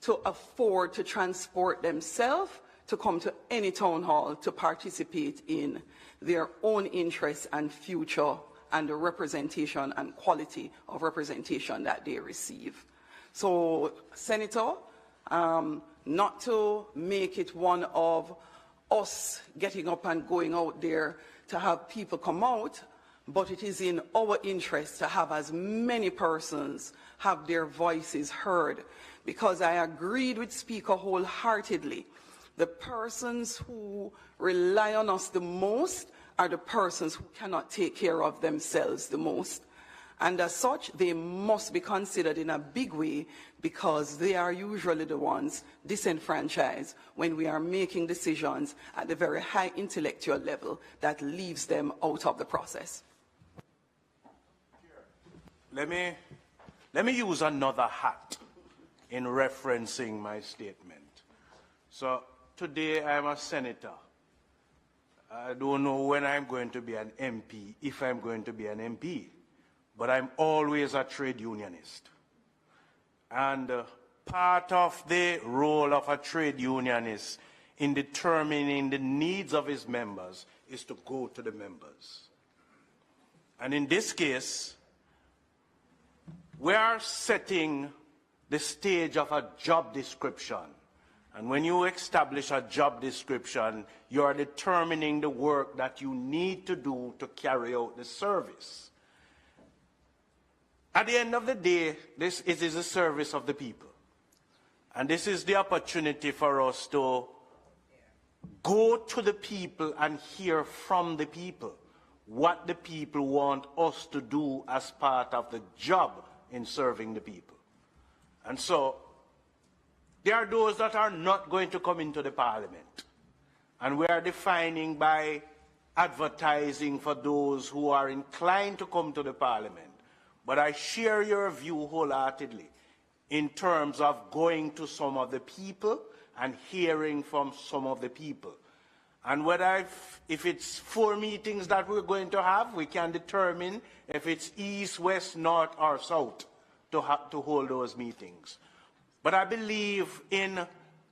to afford to transport themselves to come to any town hall to participate in their own interests and future and the representation and quality of representation that they receive. So, Senator, not to make it one of us getting up and going out there to have people come out, but it is in our interest to have as many persons have their voices heard, because I agreed with Speaker wholeheartedly. The persons who rely on us the most are the persons who cannot take care of themselves the most. And as such, they must be considered in a big way, because they are usually the ones disenfranchised when we are making decisions at the very high intellectual level that leaves them out of the process. Let me use another hat in referencing my statement. So today I'm a senator. I don't know when I'm going to be an MP, if I'm going to be an MP, but I'm always a trade unionist. And part of the role of a trade unionist in determining the needs of his members is to go to the members. And in this case, we are setting the stage of a job description. And when you establish a job description, you are determining the work that you need to do to carry out the service. At the end of the day, this is a service of the people. And this is the opportunity for us to go to the people and hear from the people what the people want us to do as part of the job in serving the people. And so, there are those that are not going to come into the parliament. And we are defining by advertising for those who are inclined to come to the parliament. But I share your view wholeheartedly in terms of going to some of the people and hearing from some of the people. And whether if it's 4 meetings that we're going to have, we can determine if it's east, west, north, or south to hold those meetings. But I believe in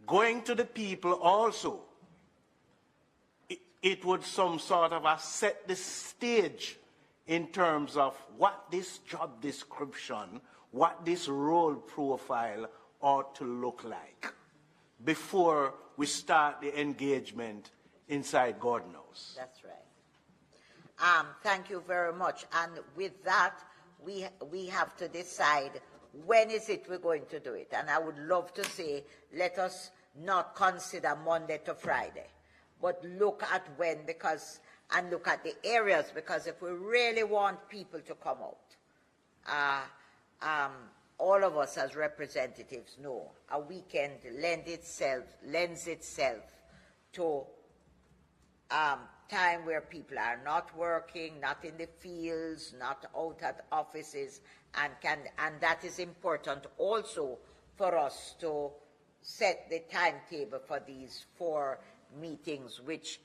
going to the people also. It would some sort of set the stage in terms of what this job description, what this role profile ought to look like before we start the engagement inside God knows. That's right. Thank you very much. And with that, we have to decide when is it we're going to do it. And I would love to say, let us not consider Monday to Friday, but look at when, and look at the areas, because if we really want people to come out, all of us as representatives know a weekend lends itself to time where people are not working, not in the fields, not out at offices, and that is important also for us to set the timetable for these 4 meetings, which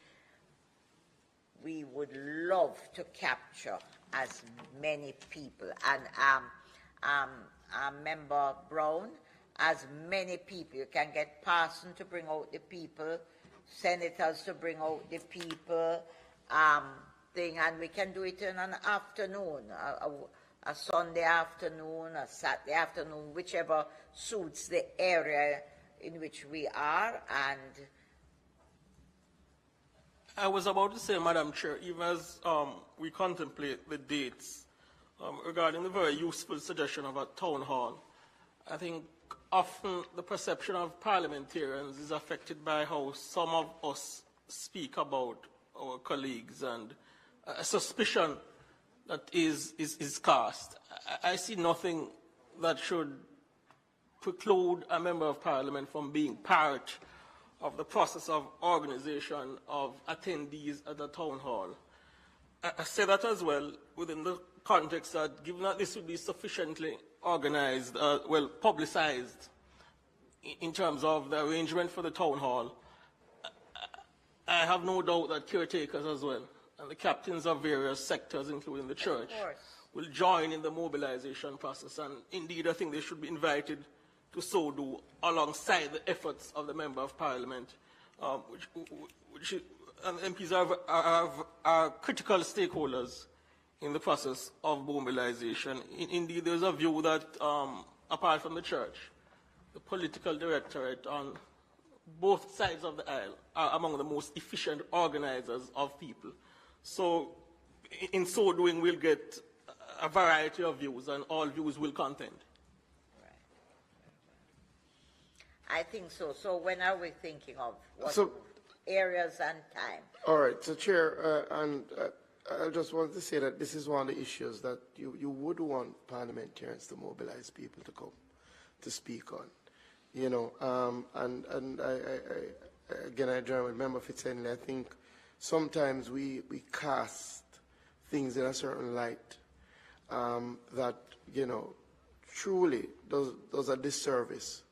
we would love to capture as many people. And Member Brown, as many people. You can get Parson to bring out the people, senators to bring out the people, and we can do it in an afternoon, a Sunday afternoon, a Saturday afternoon, whichever suits the area in which we are. And I was about to say, Madam Chair, even as we contemplate the dates, regarding the very useful suggestion of a town hall, I think often the perception of parliamentarians is affected by how some of us speak about our colleagues, and a suspicion that is cast. I see nothing that should preclude a member of parliament from being part of the process of organization of attendees at the town hall. I say that as well within the context that, given that this would be sufficiently organized, publicized in terms of the arrangement for the town hall, I have no doubt that caretakers as well, and the captains of various sectors, including the church, will join in the mobilization process. And indeed, I think they should be invited to so do alongside the efforts of the Member of Parliament, and MPs are critical stakeholders in the process of mobilization. Indeed, there's a view that, apart from the church, the political directorate on both sides of the aisle are among the most efficient organizers of people. So, in so doing, we'll get a variety of views, and all views will contend. I think so. So when are we thinking of what areas and time? All right. So, Chair, I just wanted to say that this is one of the issues that you would want parliamentarians to mobilize people to come to speak on. You know, and I join with Member Fitzhenley. I think sometimes we cast things in a certain light that, you know, truly does a disservice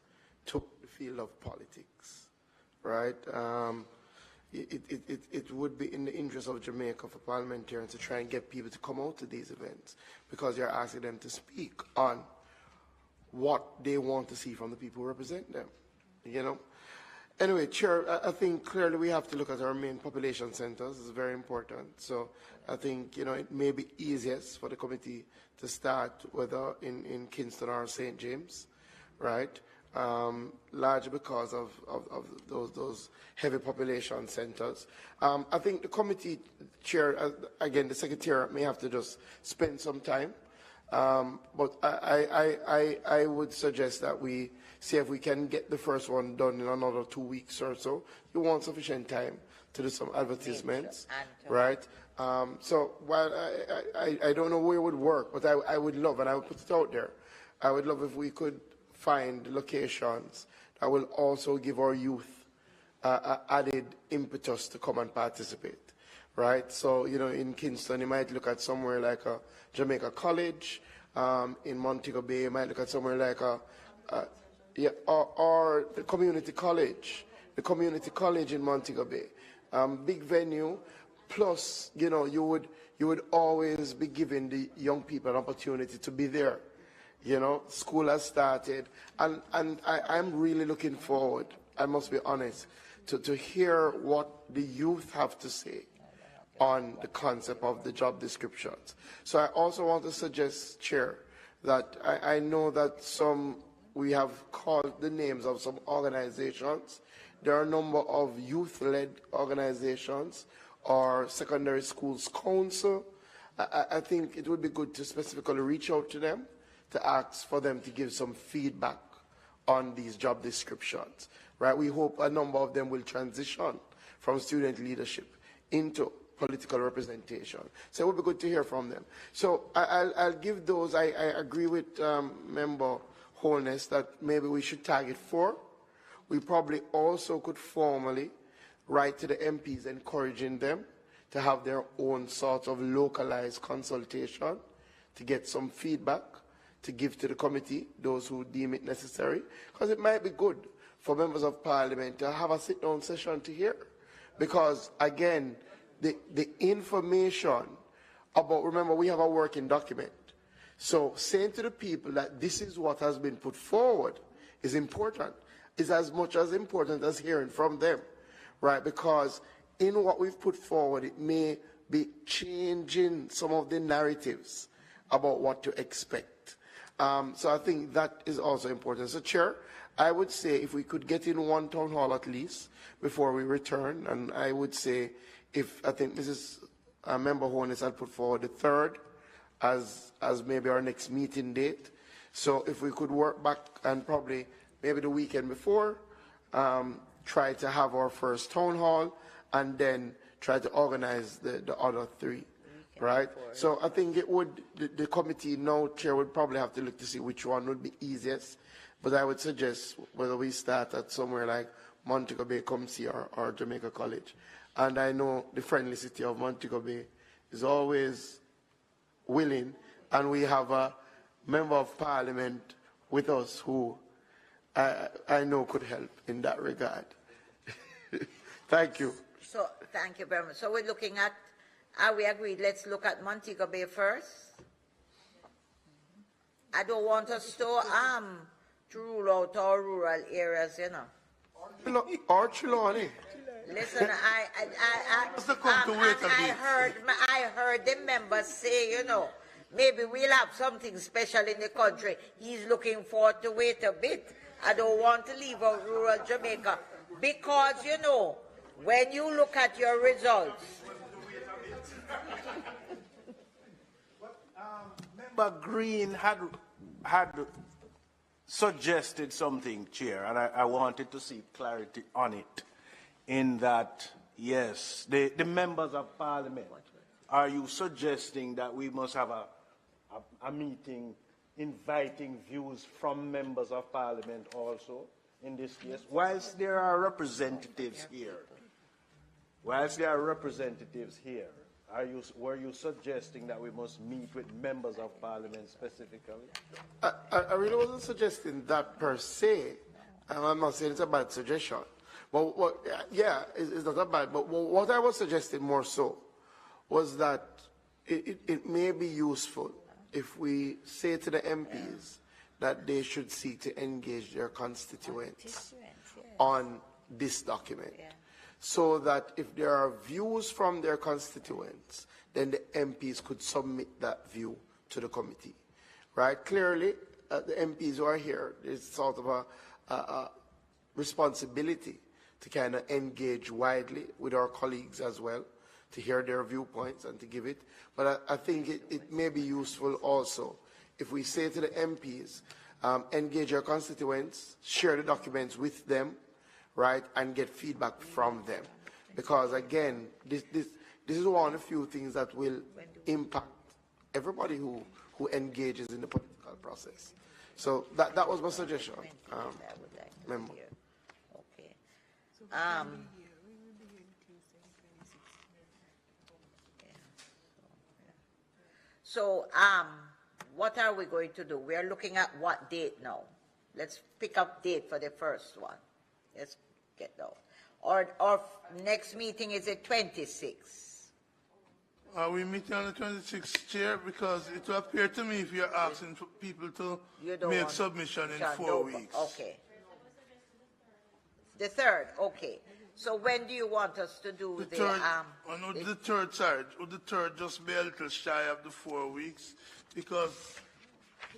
to the field of politics, right? It would be in the interest of Jamaica for parliamentarians to try and get people to come out to these events, because you're asking them to speak on what they want to see from the people who represent them, you know? Anyway, Chair, I think clearly we have to look at our main population centers. It's very important. So I think, you know, it may be easiest for the committee to start whether in Kingston or St. James, right? Largely because of those heavy population centers. I think the committee chair, again, the secretariat may have to just spend some time. But I would suggest that we see if we can get the first one done in another 2 weeks or so. You want sufficient time to do some advertisements, right? So while I don't know where it would work, but I would love, and I would put it out there, I would love if we could find locations that will also give our youth added impetus to come and participate, right? So, you know, in Kingston, you might look at somewhere like a Jamaica College. In Montego Bay, you might look at somewhere like or the community college in Montego Bay. Big venue, plus, you know, you would always be giving the young people an opportunity to be there. You know, school has started, and I'm really looking forward, I must be honest, to hear what the youth have to say on the concept of the job descriptions. So I also want to suggest, Chair, that I know that we have called the names of some organizations. There are a number of youth-led organizations or secondary schools council. I think it would be good to specifically reach out to them to ask for them to give some feedback on these job descriptions, right? We hope a number of them will transition from student leadership into political representation. So it would be good to hear from them. So I'll give those. I agree with Member Holness that maybe we should target 4. We probably also could formally write to the MPs encouraging them to have their own sort of localized consultation to get some feedback to give to the committee, those who deem it necessary, because it might be good for members of parliament to have a sit-down session to hear. Because, again, the information about, remember, we have a working document. So saying to the people that this is what has been put forward is important, is as much as important as hearing from them, right? Because in what we've put forward, it may be changing some of the narratives about what to expect. So I think that is also important. So, Chair, I would say if we could get in one town hall at least before we return, and I would say if I think Mrs. Member Holness had put forward the 3rd as maybe our next meeting date. So if we could work back and probably maybe the weekend before, try to have our first town hall and then try to organize the other 3. Right? So I think it would, the committee now, Chair, would probably have to look to see which one would be easiest. But I would suggest whether we start at somewhere like Montego Bay, Comsey, or Jamaica College. And I know the friendly city of Montego Bay is always willing, and we have a member of parliament with us who I know could help in that regard. Thank you. So, thank you very much. So we're looking at, are we agreed? Let's look at Montego Bay first. I don't want us to rule out our rural areas, you know. Or Chiloni. Listen, I heard the members say, you know, maybe we'll have something special in the country. He's looking forward to wait a bit. I don't want to leave out rural Jamaica because, you know, when you look at your results. Member Green had suggested something, Chair, and I wanted to see clarity on it. In that, yes, the members of parliament, are you suggesting that we must have a meeting inviting views from members of parliament also in this case? Whilst there are representatives here, were you suggesting that we must meet with members of parliament specifically? I really wasn't suggesting that per se, and I'm not saying it's a bad suggestion. Well, yeah, it's not that bad, but what I was suggesting more so was that it may be useful if we say to the MPs that they should seek to engage their constituents on this document. Yeah. So that if there are views from their constituents, then the MPs could submit that view to the committee. Right? Clearly, the MPs who are here, there's sort of a responsibility to kind of engage widely with our colleagues as well, to hear their viewpoints and to give it. But I think it may be useful also if we say to the MPs, engage your constituents, share the documents with them, right, and get feedback from them. Because again, this is one of the few things that will impact everybody who engages in the political process. So that was my suggestion, member. Okay. So, what are we going to do? We are looking at what date now? Let's pick up date for the first one. Let's get down. Our next meeting is the 26th. Are we meeting on the 26th, Chair? Because it will appear to me if you're asking for people to make submission in 4 weeks. Okay. The 3rd, okay. So when do you want us to do the third? The third, sorry. Would the 3rd just be a little shy of the 4 weeks? Because...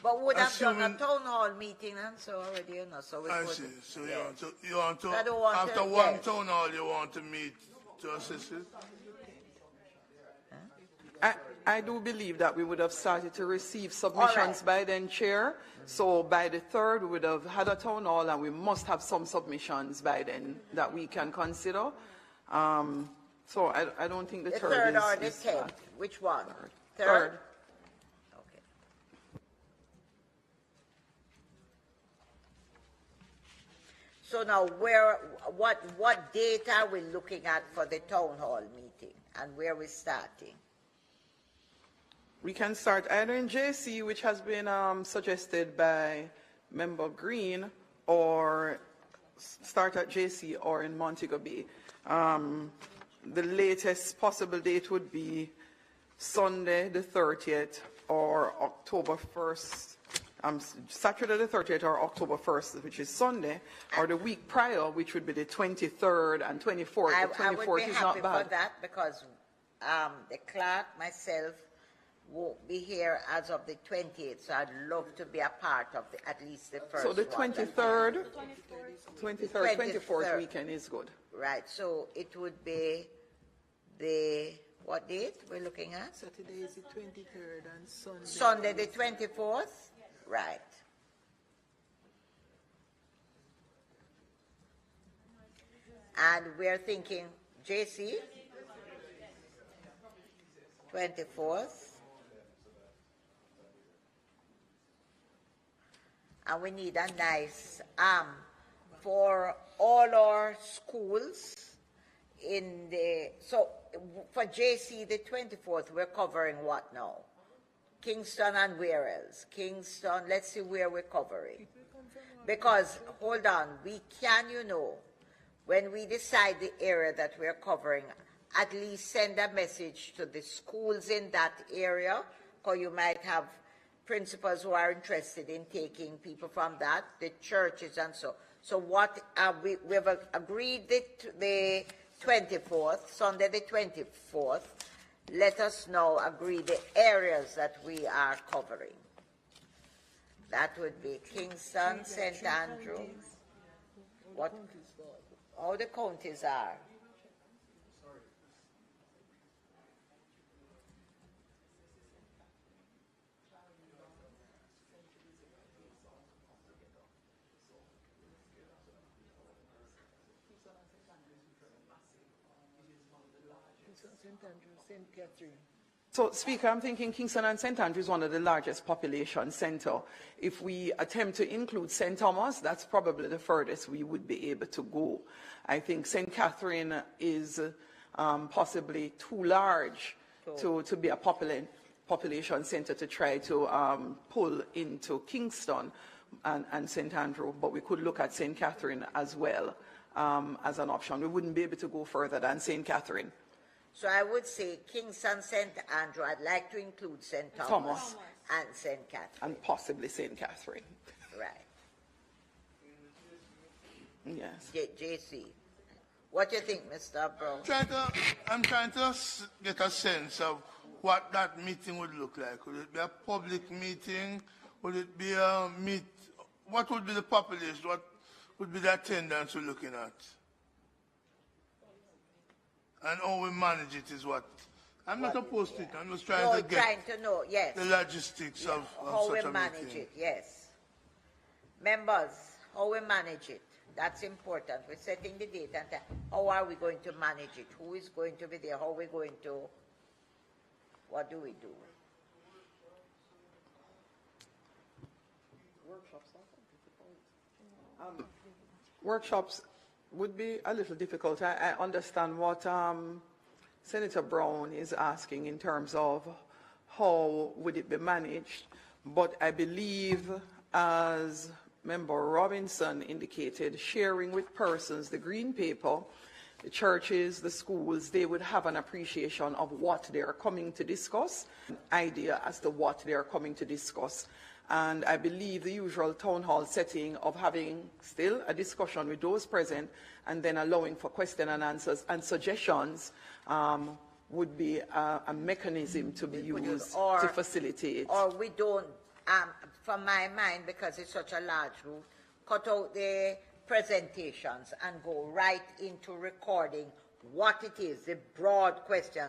But would have done a town hall meeting and so already, you know. So I see. So yes. you want to after one yes. town hall, you want to meet to assist it? I do believe that we would have started to receive submissions by then, Chair. So by the 3rd, we would have had a town hall, and we must have some submissions by then that we can consider So I don't think the The third third or the is 10th? Which one? Third. Okay. So now, what date are we looking at for the town hall meeting, and where we're starting? We can start either in JC, which has been suggested by Member Green, or start at JC or in Montego Bay. The latest possible date would be Sunday the 30th or October 1st, Saturday the 30th or October 1st, which is Sunday, or the week prior, which would be the 23rd and 24th. The 24th I would be is happy not bad. for that, because the clerk, myself, won't be here as of the 28th, so I'd love to be a part of at least the first So the one. 23rd, 24th weekend is good. Right, so it would be the, what date we're looking at? Saturday is the 23rd and Sunday. Sunday the 24th? Right. And we're thinking JC, 24th. And we need a nice, for all our schools in the, so for JC the 24th, we're covering what now? Kingston and where else? Kingston, let's see where we're covering. Because, hold on, we can, when we decide the area that we're covering, at least send a message to the schools in that area, because you might have principals who are interested in taking people from that, the churches and so. So what we've agreed the 24th, Sunday the 24th. Let us now agree the areas that we are covering. That would be Kingston, St. Andrew. What? How the counties are. St. Andrew, St. Catherine. So, Speaker, I'm thinking Kingston and St. Andrew is one of the largest population centre. If we attempt to include St. Thomas, that's probably the furthest we would be able to go. I think St. Catherine is possibly too large to be a population centre to try to pull into Kingston and St. Andrew, but we could look at St. Catherine as well as an option. We wouldn't be able to go further than St. Catherine. So I would say Kingston, St. Andrew. I'd like to include St. Thomas and St. Catherine. And possibly St. Catherine. Right. Yes. JC. What do you think, Mr. Brown? I'm trying to get a sense of what that meeting would look like. Would it be a public meeting? Would it be a what would be the population? What would be the attendance we're looking at? And how we manage it is what? I'm not opposed to it. I'm just trying to get know, yes. the logistics of how such we a manage meeting. it, yes. Members, how we manage it. That's important. We're setting the date and how are we going to manage it? Who is going to be there? How are we going to, what do we do? Workshops would be a little difficult. I understand what Senator Brown is asking in terms of how would it be managed, but I believe, as Member Robinson indicated, sharing with persons the green paper, the churches, the schools, they would have an appreciation of what they are coming to discuss, an idea as to what they are coming to discuss. And I believe the usual town hall setting of having still a discussion with those present and then allowing for question and answers and suggestions would be a mechanism to be used to facilitate. Or we don't, from my mind, because it's such a large route, cut out the presentations and go right into recording what it is, the broad question.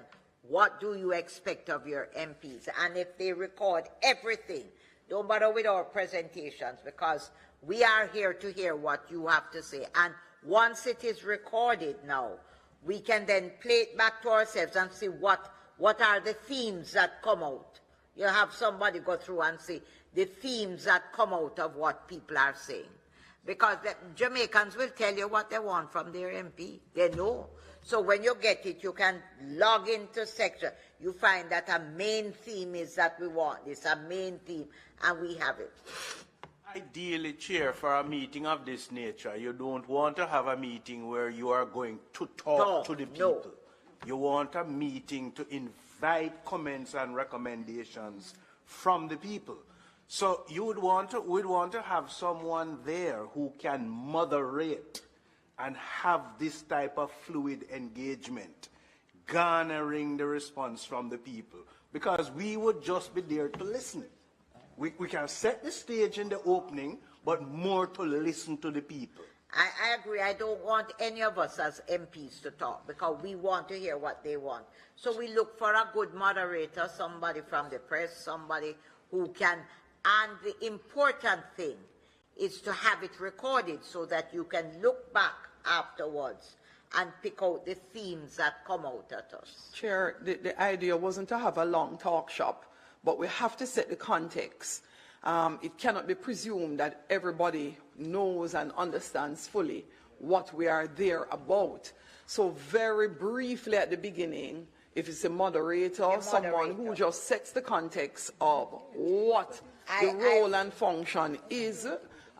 What do you expect of your MPs? And if they record everything, don't bother with our presentations, because we are here to hear what you have to say. And once it is recorded now, we can then play it back to ourselves and see what are the themes that come out. You have somebody go through and see the themes that come out of what people are saying. Because the Jamaicans will tell you what they want from their MP. They know. So when you get it, you can log into section. You find that a main theme is that we want this, a main theme, and we have it. Ideally, Chair, for a meeting of this nature, you don't want to have a meeting where you are going to talk to the people. No. You want a meeting to invite comments and recommendations from the people. So we'd want to have someone there who can moderate and have this type of fluid engagement, garnering the response from the people, because we would just be there to listen. We can set the stage in the opening, but more to listen to the people. I agree. I don't want any of us as MPs to talk because we want to hear what they want. So we look for a good moderator, somebody from the press, somebody who can. And the important thing is to have it recorded so that you can look back afterwards and pick out the themes that come out at us. Chair, the idea wasn't to have a long talk shop, but we have to set the context. It cannot be presumed that everybody knows and understands fully what we are there about. So very briefly at the beginning, if it's a moderator, someone who just sets the context of what the role and function is,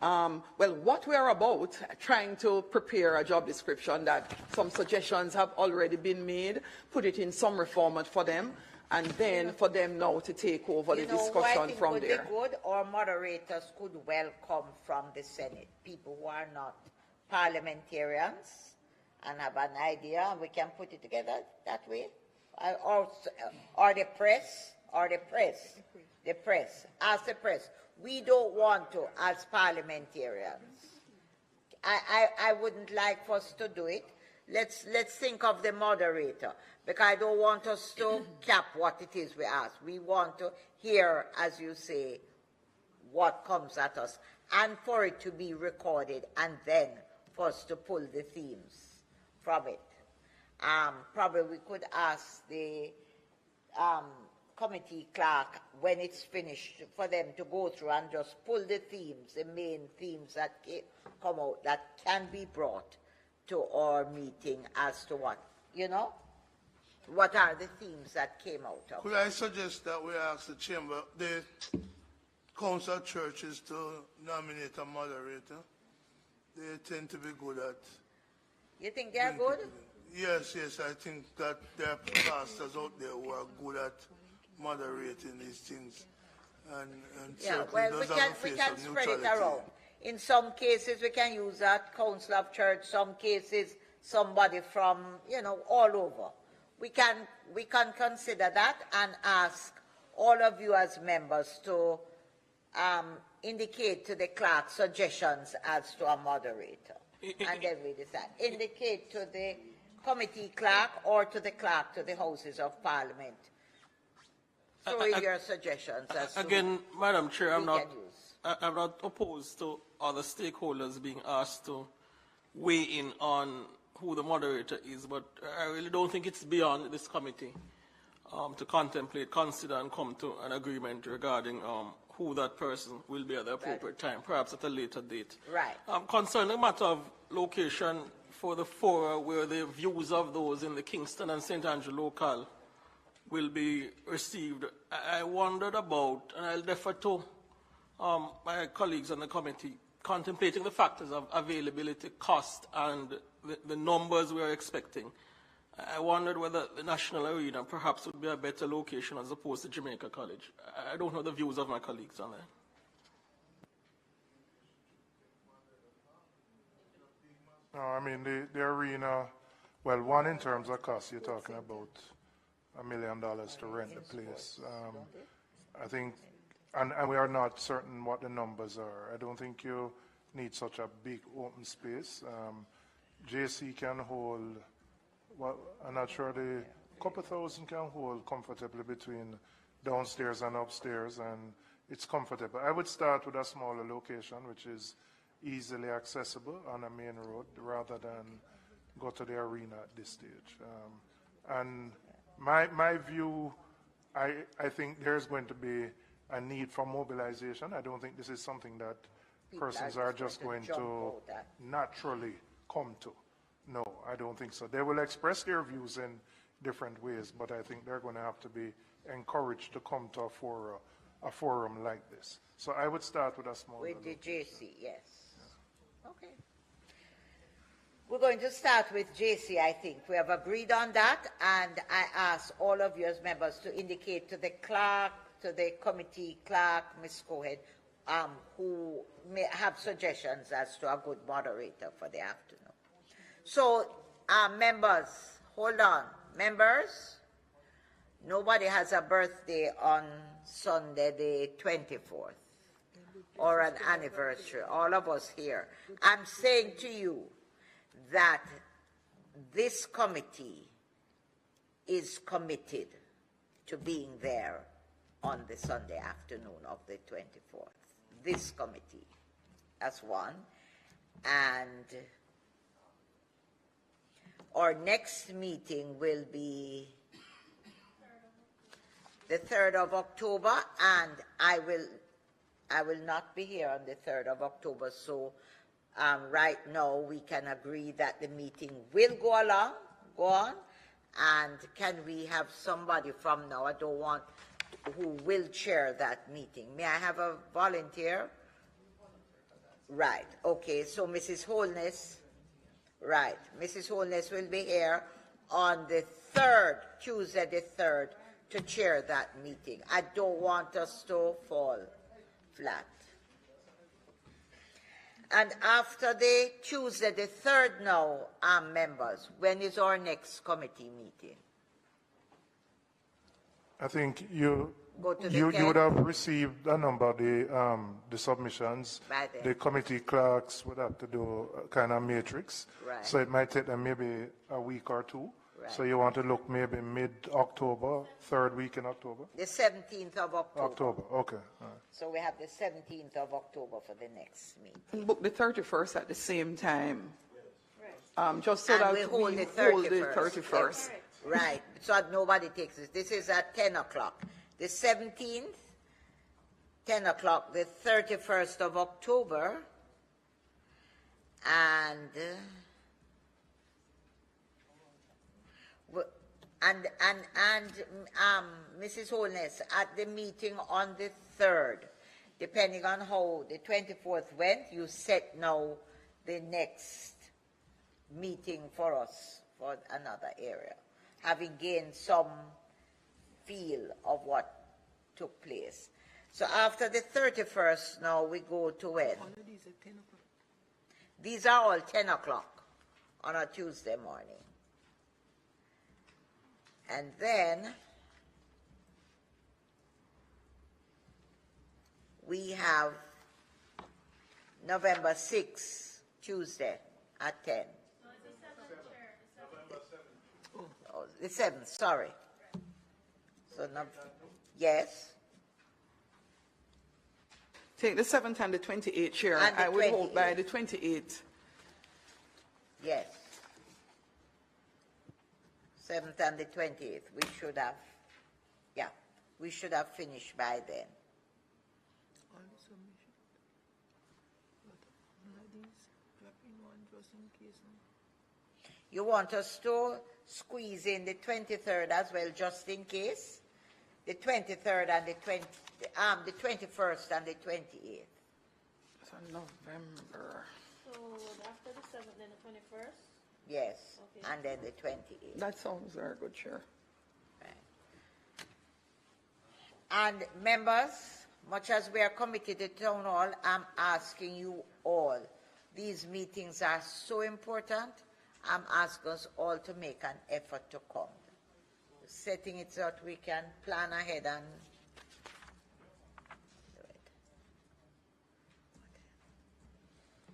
well, what we are about, trying to prepare a job description that some suggestions have already been made, put it in summary format for them, and then for them now to take over the discussion from there. Good, or moderators could well come from the Senate, people who are not parliamentarians and have an idea, and we can put it together that way. Or the press, as the press. We don't want to, as parliamentarians. I wouldn't like for us to do it. Let's think of the moderator, because I don't want us to cap what it is we ask. We want to hear, as you say, what comes at us, and for it to be recorded, and then for us to pull the themes from it. Probably we could ask the committee clerk, when it's finished, for them to go through and just pull the themes, the main themes that come out that can be brought to our meeting as to what are the themes that came out of. Could I suggest that we ask the chamber, the council of churches, to nominate a moderator? They tend to be good at. You think they're good? Yes, I think that there are pastors out there who are good at moderating these things. And yeah, well, we can spread it around. In some cases, we can use that council of church. Some cases, somebody from all over. We can consider that and ask all of you as members to indicate to the clerk suggestions as to a moderator, and then we decide. Indicate to the committee clerk or to the clerk to the Houses of Parliament. Throw in your suggestions. Again, Madam Chair, I'm not opposed to other stakeholders being asked to weigh in on who the moderator is, but I really don't think it's beyond this committee to contemplate, consider, and come to an agreement regarding who that person will be at the appropriate time, perhaps at a later date. Right. Concerning the matter of location for the fora where the views of those in the Kingston and St. Andrew local will be received, I wondered about, and I'll defer to my colleagues on the committee, contemplating the factors of availability, cost, and the numbers we are expecting. I wondered whether the National Arena perhaps would be a better location as opposed to Jamaica College. I don't know the views of my colleagues on that. No, I mean, the arena, well, one, in terms of cost, you're talking about $1 million to rent the place. I think, and we are not certain what the numbers are. I don't think you need such a big open space. JC can hold, well, I'm not sure, the couple thousand can hold comfortably between downstairs and upstairs, and it's comfortable. I would start with a smaller location, which is easily accessible on a main road, rather than go to the arena at this stage. And my view, I think there's going to be a need for mobilization. I don't think this is something that persons are just going to naturally come to. No, I don't think so. They will express their views in different ways, but I think they're going to have to be encouraged to come to a forum like this. So I would start with a small with the JC, yes. Okay. We're going to start with JC, I think. We have agreed on that, and I ask all of you as members to indicate to the clerk, to the committee clerk, Ms. Cohen, who may have suggestions as to a good moderator for the afternoon. So, members, hold on. Members, nobody has a birthday on Sunday the 24th or an anniversary, all of us here. I'm saying to you that this committee is committed to being there on the Sunday afternoon of the 24th. This committee, as one. And our next meeting will be the 3rd of October, and I will not be here on the 3rd of October, so right now we can agree that the meeting will go on, and can we have somebody from now, I don't want, who will chair that meeting? May I have a volunteer? Right, okay, so Mrs. Holness, right, Mrs. Holness will be here on the 3rd, Tuesday the 3rd, to chair that meeting. I don't want us to fall flat. And after the Tuesday the 3rd now, members, when is our next committee meeting? I think you would have received a number of the submissions. The committee clerks would have to do a kind of matrix. Right. So it might take them maybe a week or two. Right. So you want to look maybe mid-October, 3rd week in October? The 17th of October. October, okay. All right. So we have the 17th of October for the next meeting. Book the 31st at the same time. Just so that we hold the 31st. Right, so that nobody takes this. This is at 10 o'clock. The 17th, 10 o'clock, the 31st of October, and Mrs. Holness, at the meeting on the 3rd, depending on how the 24th went, you set now the next meeting for us for another area, having gained some feel of what took place. So after the 31st now we go to when? All of these at 10 o'clock. These are all 10 o'clock on a Tuesday morning. And then we have November 6th, Tuesday at 10. Oh, the 7th, sorry. So, yes. Take the 7th and the 28th, Chair. And the I would hold by the 28th. Yes. 7th and the 28th. We should have, yeah, we should have finished by then. All the submission. But all of these, drop in one just in case. You want us to squeeze in the 23rd as well, just in case? The 23rd and the 21st and the 28th. So November. So after the 7th, then the 21st? Yes, Okay. and then the 28th. That sounds very good, Chair. Right. And members, much as we are committed to town hall, I'm asking you all, these meetings are so important, I'm asking us all to make an effort to come. Setting it so that we can plan ahead and do it.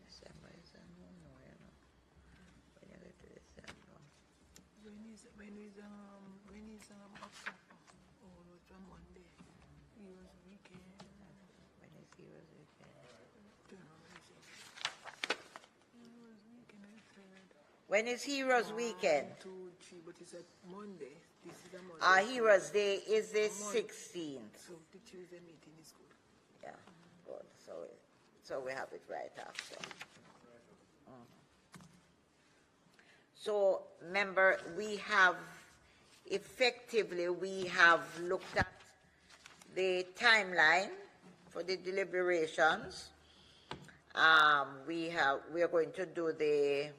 December is a no, you know. When you get to December. When is October? Oh, it's a Monday. Heroes weekend. When is Heroes Weekend? Heroes weekend is 3rd. When is Heroes Weekend? 1, 2, 3, but it's a Monday. This is a Monday. Heroes Day is the 16th. So the Tuesday meeting is good. Yeah, good. So we have it right after. So, member, we have looked at the timeline for the deliberations. We are going to do the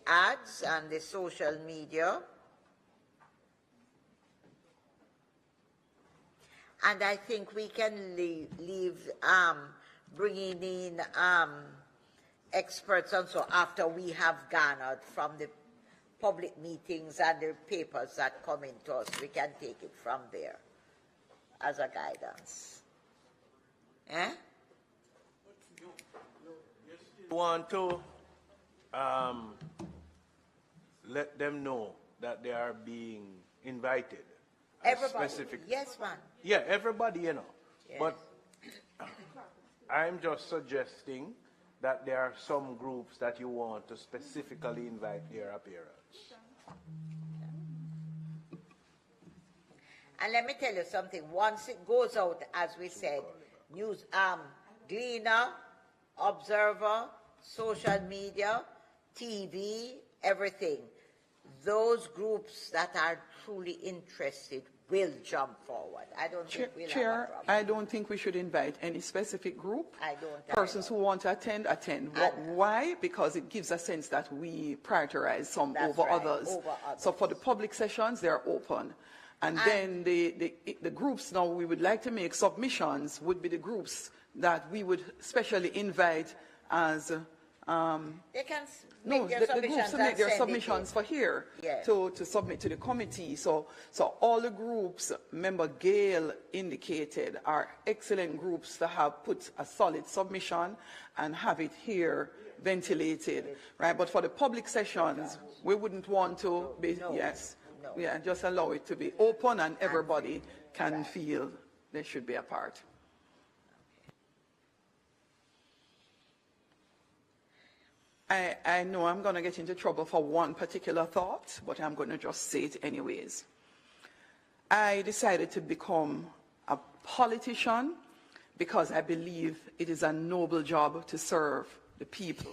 ads and the social media. And I think we can leave bringing in experts also after we have garnered from the public meetings and the papers that come into us. We can take it from there as a guidance. Eh? Want to let them know that they are being invited. Everybody. Specific. Yes, man. Yeah, everybody, you know. Yes. But I'm just suggesting that there are some groups that you want to specifically invite their appearance. And let me tell you something. Once it goes out, as we said, news, Gleaner, Observer, social media, TV, everything. Those groups that are truly interested will jump forward. I don't think we'll have a problem. I don't think we should invite any specific group. I don't. Persons who want to attend. Why? Because it gives a sense that we prioritize some over others. So for the public sessions, they're open. And then the groups now we would like to make submissions would be the groups that we would specially invite as they can make their the groups to make their submissions for here to submit to the committee. So all the groups, Member Gale indicated, are excellent groups to have put a solid submission and have it here ventilated, right? But for the public sessions, we wouldn't want to be, just allow it to be open and everybody can feel they should be a part. I know I'm going to get into trouble for one particular thought, but I'm going to just say it anyways. I decided to become a politician because I believe it is a noble job to serve the people.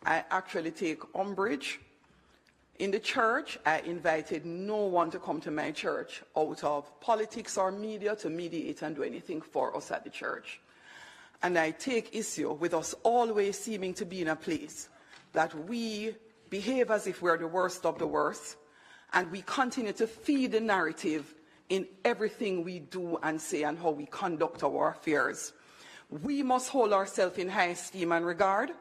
I actually take umbrage. In the church, I invited no one to come to my church out of politics or media to mediate and do anything for us at the church. And I take issue with us always seeming to be in a place that we behave as if we're the worst of the worst, and we continue to feed the narrative in everything we do and say and how we conduct our affairs. We must hold ourselves in high esteem and regard,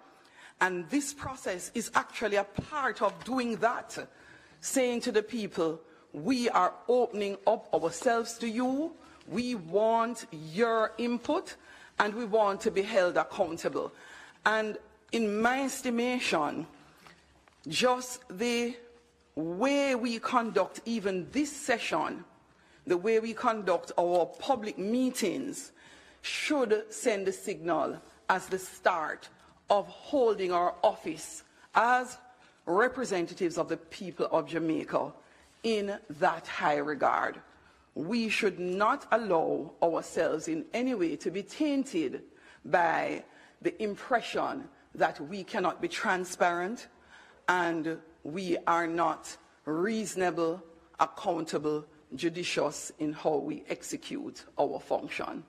and this process is actually a part of doing that, saying to the people, we are opening up ourselves to you, we want your input, and we want to be held accountable. And in my estimation, just the way we conduct even this session, the way we conduct our public meetings, should send a signal as the start of holding our office as representatives of the people of Jamaica in that high regard. We should not allow ourselves in any way to be tainted by the impression that we cannot be transparent and we are not reasonable, accountable, judicious in how we execute our function.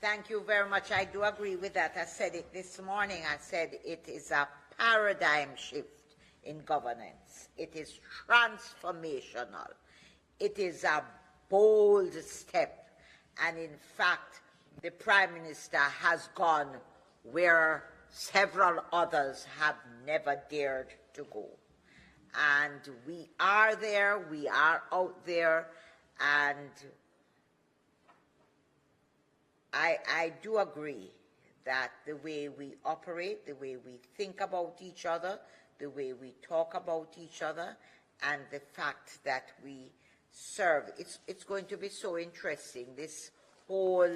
Thank you very much. I do agree with that. I said it this morning. I said it is a paradigm shift in governance. It is transformational. It is a bold step, and in fact, the Prime Minister has gone where several others have never dared to go. And we are there, we are out there, and I do agree that the way we operate, the way we think about each other, the way we talk about each other, and the fact that we serve. It's going to be so interesting, this whole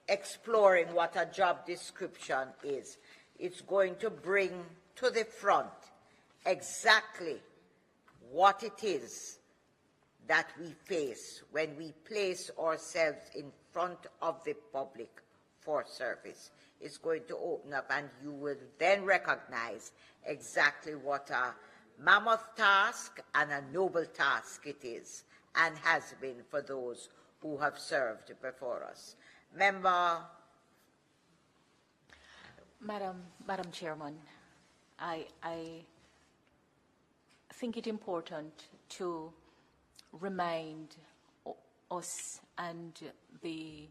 exploring what a job description is. it's going to bring to the front exactly what it is that we face when we place ourselves in front of the public for service. It's going to open up, and you will then recognize exactly what a mammoth task and a noble task it is, and has been for those who have served before us. Member. Madam Chairman, I think it important to remind us and the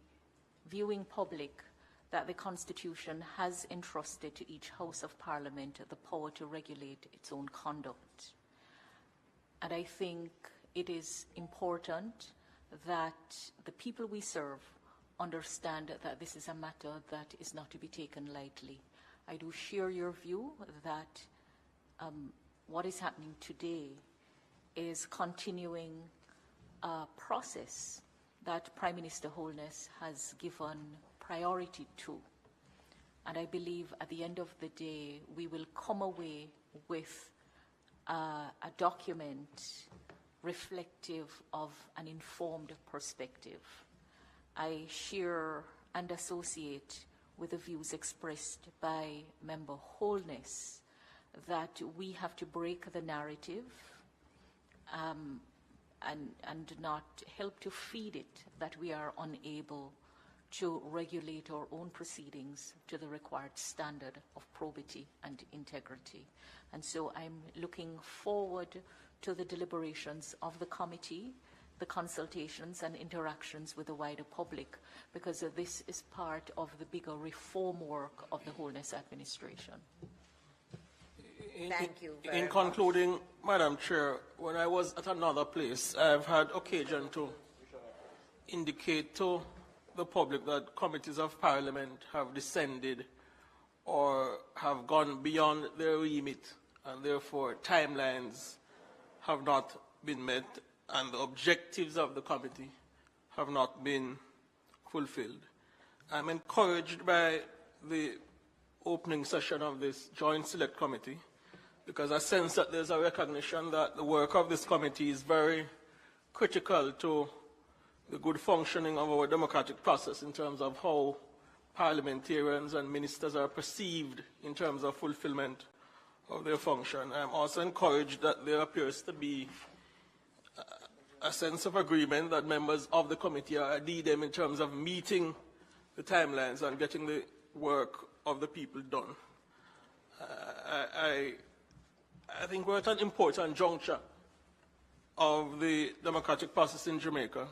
viewing public that the Constitution has entrusted to each House of Parliament the power to regulate its own conduct. And I think it is important that the people we serve understand that this is a matter that is not to be taken lightly. I do share your view that what is happening today is continuing a process that Prime Minister Holness has given priority to. And I believe at the end of the day, we will come away with a document reflective of an informed perspective. I share and associate with the views expressed by Member Holness that we have to break the narrative and not help to feed it that we are unable to regulate our own proceedings to the required standard of probity and integrity. And so I'm looking forward to the deliberations of the committee, the consultations and interactions with the wider public, because this is part of the bigger reform work of the Holness administration. Thank you very In much. concluding, Madam Chair, when I was at another place, I've had occasion to indicate to the public that committees of Parliament have descended or have gone beyond their remit, and therefore timelines have not been met and the objectives of the committee have not been fulfilled. I'm encouraged by the opening session of this Joint Select Committee, because I sense that there's a recognition that the work of this committee is very critical to the good functioning of our democratic process in terms of how parliamentarians and ministers are perceived in terms of fulfillment of their function. I'm also encouraged that there appears to be a sense of agreement that members of the committee are them in terms of meeting the timelines and getting the work of the people done. I think we're at an important juncture of the democratic process in Jamaica,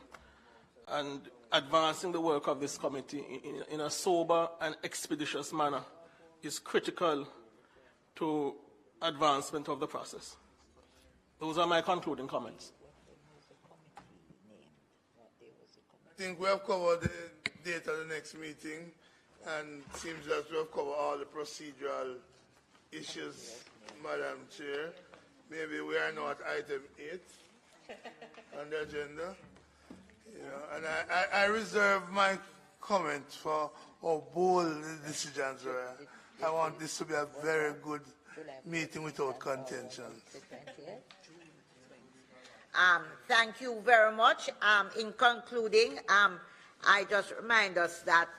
and advancing the work of this committee in a sober and expeditious manner is critical to advancement of the process. Those are my concluding comments. I think we have covered the date of the next meeting, and it seems that we have covered all the procedural issues, Madam Chair. Maybe we are now at item 8 on the agenda. You know, and I reserve my comments for how bold the decisions were. I want this to be a very good meeting without contention. Thank you very much. In concluding, I just remind us that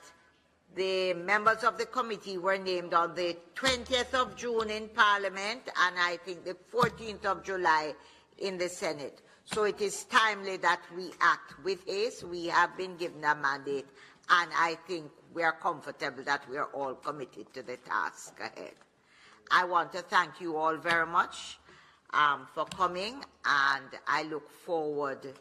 the members of the committee were named on the 20th of June in Parliament, and I think the 14th of July in the Senate. So it is timely that we act with haste. We have been given a mandate, and I think we are comfortable that we are all committed to the task ahead. I want to thank you all very much for coming, and I look forward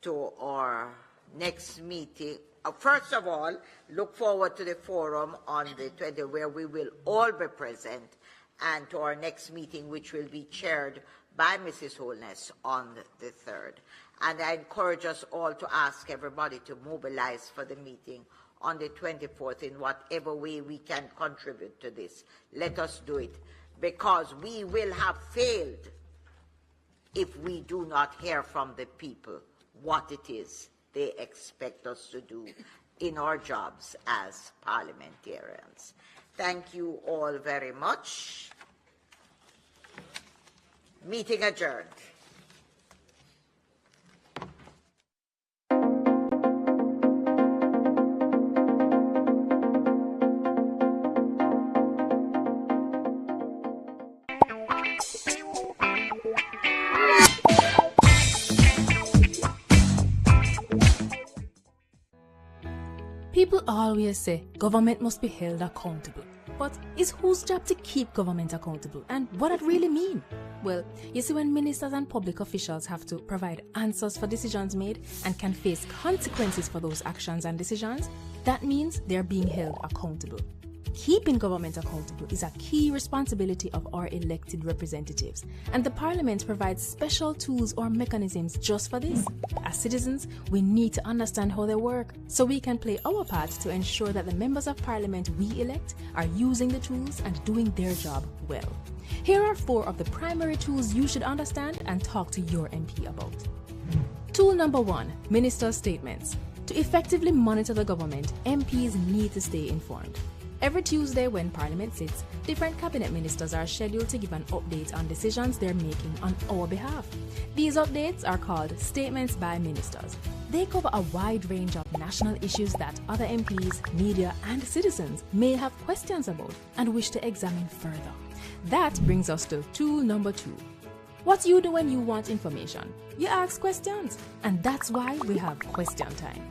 to our next meeting. First of all, look forward to the forum on the 20th, where we will all be present, and to our next meeting, which will be chaired by Mrs. Holness on the 3rd. And I encourage us all to ask everybody to mobilize for the meeting on the 24th in whatever way we can contribute to this. Let us do it, because we will have failed if we do not hear from the people what it is they expect us to do in our jobs as parliamentarians. Thank you all very much. Meeting adjourned. People always say government must be held accountable. But is whose job to keep government accountable, and what that really mean? Well, you see, when ministers and public officials have to provide answers for decisions made and can face consequences for those actions and decisions, that means they're being held accountable. Keeping government accountable is a key responsibility of our elected representatives, and the Parliament provides special tools or mechanisms just for this. As citizens, we need to understand how they work so we can play our part to ensure that the members of Parliament we elect are using the tools and doing their job well. Here are 4 of the primary tools you should understand and talk to your MP about. Tool number 1, Minister Statements. To effectively monitor the government, MPs need to stay informed. Every Tuesday when Parliament sits, different cabinet ministers are scheduled to give an update on decisions they're making on our behalf. These updates are called Statements by Ministers. They cover a wide range of national issues that other MPs, media, and citizens may have questions about and wish to examine further. That brings us to tool number 2. What you do when you want information? You ask questions, and that's why we have Question Time.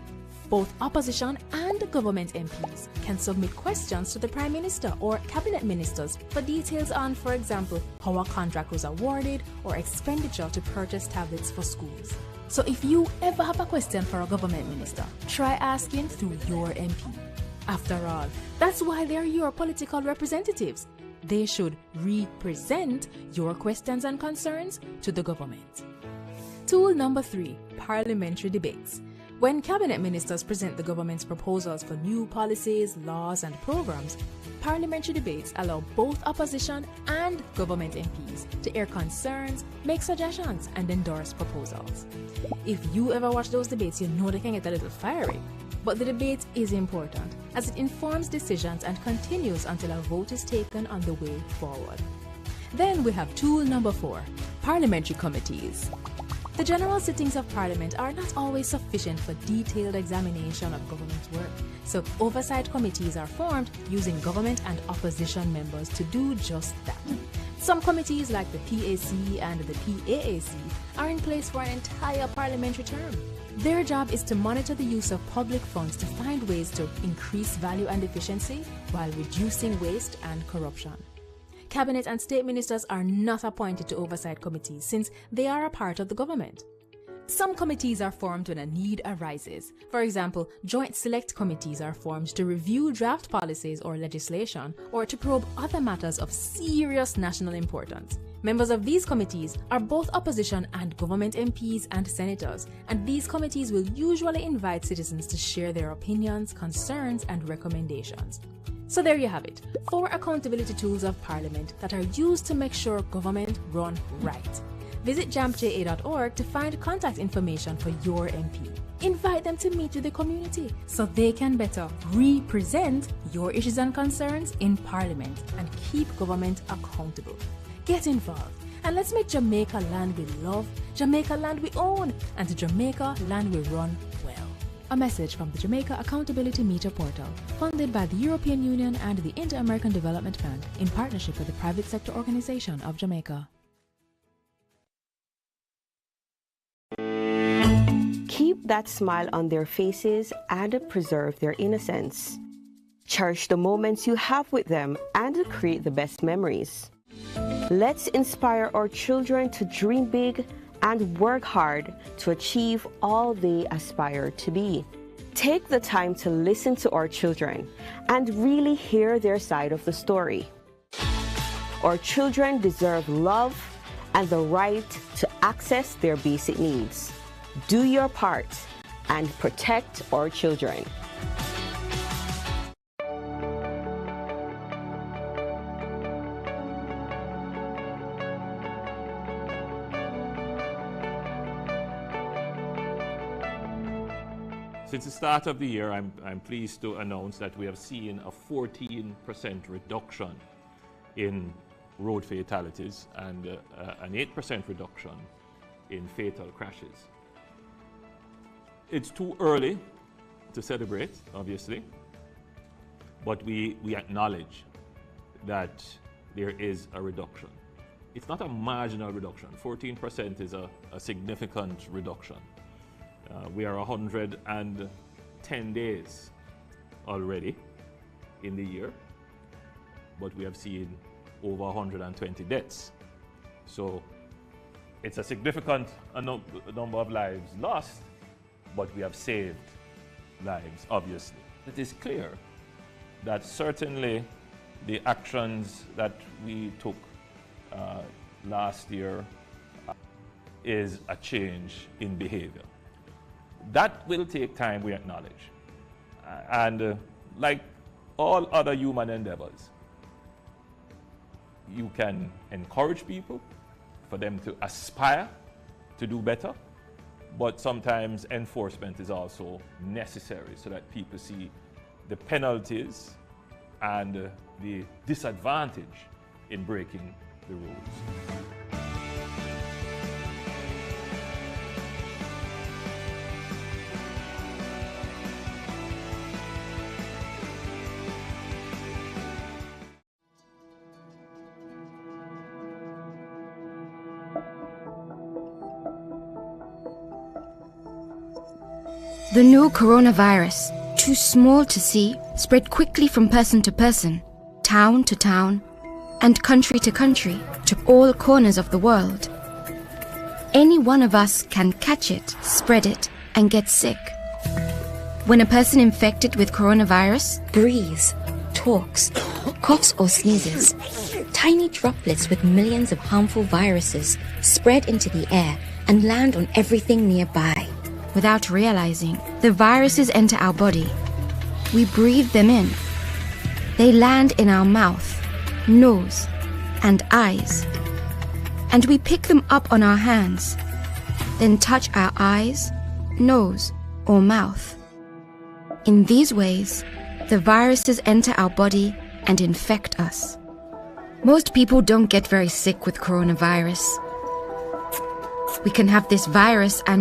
Both opposition and government MPs can submit questions to the Prime Minister or Cabinet Ministers for details on, for example, how a contract was awarded or expenditure to purchase tablets for schools. So if you ever have a question for a government minister, try asking through your MP. After all, that's why they're your political representatives. They should represent your questions and concerns to the government. Tool number 3, Parliamentary Debates. When cabinet ministers present the government's proposals for new policies, laws, and programs, parliamentary debates allow both opposition and government MPs to air concerns, make suggestions, and endorse proposals. If you ever watch those debates, you know they can get a little fiery. But the debate is important, as it informs decisions and continues until a vote is taken on the way forward. Then we have tool number 4, Parliamentary Committees. The general sittings of Parliament are not always sufficient for detailed examination of government work, so oversight committees are formed using government and opposition members to do just that. Some committees like the PAC and the PAAC are in place for an entire parliamentary term. Their job is to monitor the use of public funds to find ways to increase value and efficiency while reducing waste and corruption. Cabinet and state ministers are not appointed to oversight committees since they are a part of the government. Some committees are formed when a need arises. For example, joint select committees are formed to review draft policies or legislation or to probe other matters of serious national importance. Members of these committees are both opposition and government MPs and senators, and these committees will usually invite citizens to share their opinions, concerns, and recommendations. So there you have it, 4 accountability tools of Parliament that are used to make sure government run right. Visit jampja.org to find contact information for your MP. Invite them to meet with the community so they can better represent your issues and concerns in Parliament and keep government accountable. Get involved and let's make Jamaica land we love, Jamaica land we own, and Jamaica land we run well. A message from the Jamaica Accountability Meter Portal, funded by the European Union and the Inter-American Development Fund in partnership with the Private Sector Organization of Jamaica. Keep that smile on their faces and preserve their innocence. Cherish the moments you have with them and create the best memories. Let's inspire our children to dream big and work hard to achieve all they aspire to be. Take the time to listen to our children and really hear their side of the story. Our children deserve love and the right to access their basic needs. Do your part and protect our children. Since the start of the year, I'm pleased to announce that we have seen a 14% reduction in road fatalities and an 8% reduction in fatal crashes. It's too early to celebrate, obviously, but we acknowledge that there is a reduction. It's not a marginal reduction. 14% is a significant reduction. We are 110 days already in the year, but we have seen over 120 deaths. So it's a significant number of lives lost, but we have saved lives, obviously. It is clear that certainly the actions that we took last year is a change in behavior. That will take time, we acknowledge. And like all other human endeavors, you can encourage people for them to aspire to do better, but sometimes enforcement is also necessary so that people see the penalties and the disadvantage in breaking the rules. The new coronavirus, too small to see, spread quickly from person to person, town to town, and country to country, to all corners of the world. Any one of us can catch it, spread it, and get sick. When a person infected with coronavirus breathes, talks, coughs or sneezes, tiny droplets with millions of harmful viruses spread into the air and land on everything nearby. Without realizing, the viruses enter our body. We breathe them in. They land in our mouth, nose, and eyes. And we pick them up on our hands, then touch our eyes, nose, or mouth. In these ways, the viruses enter our body and infect us. Most people don't get very sick with coronavirus. We can have this virus and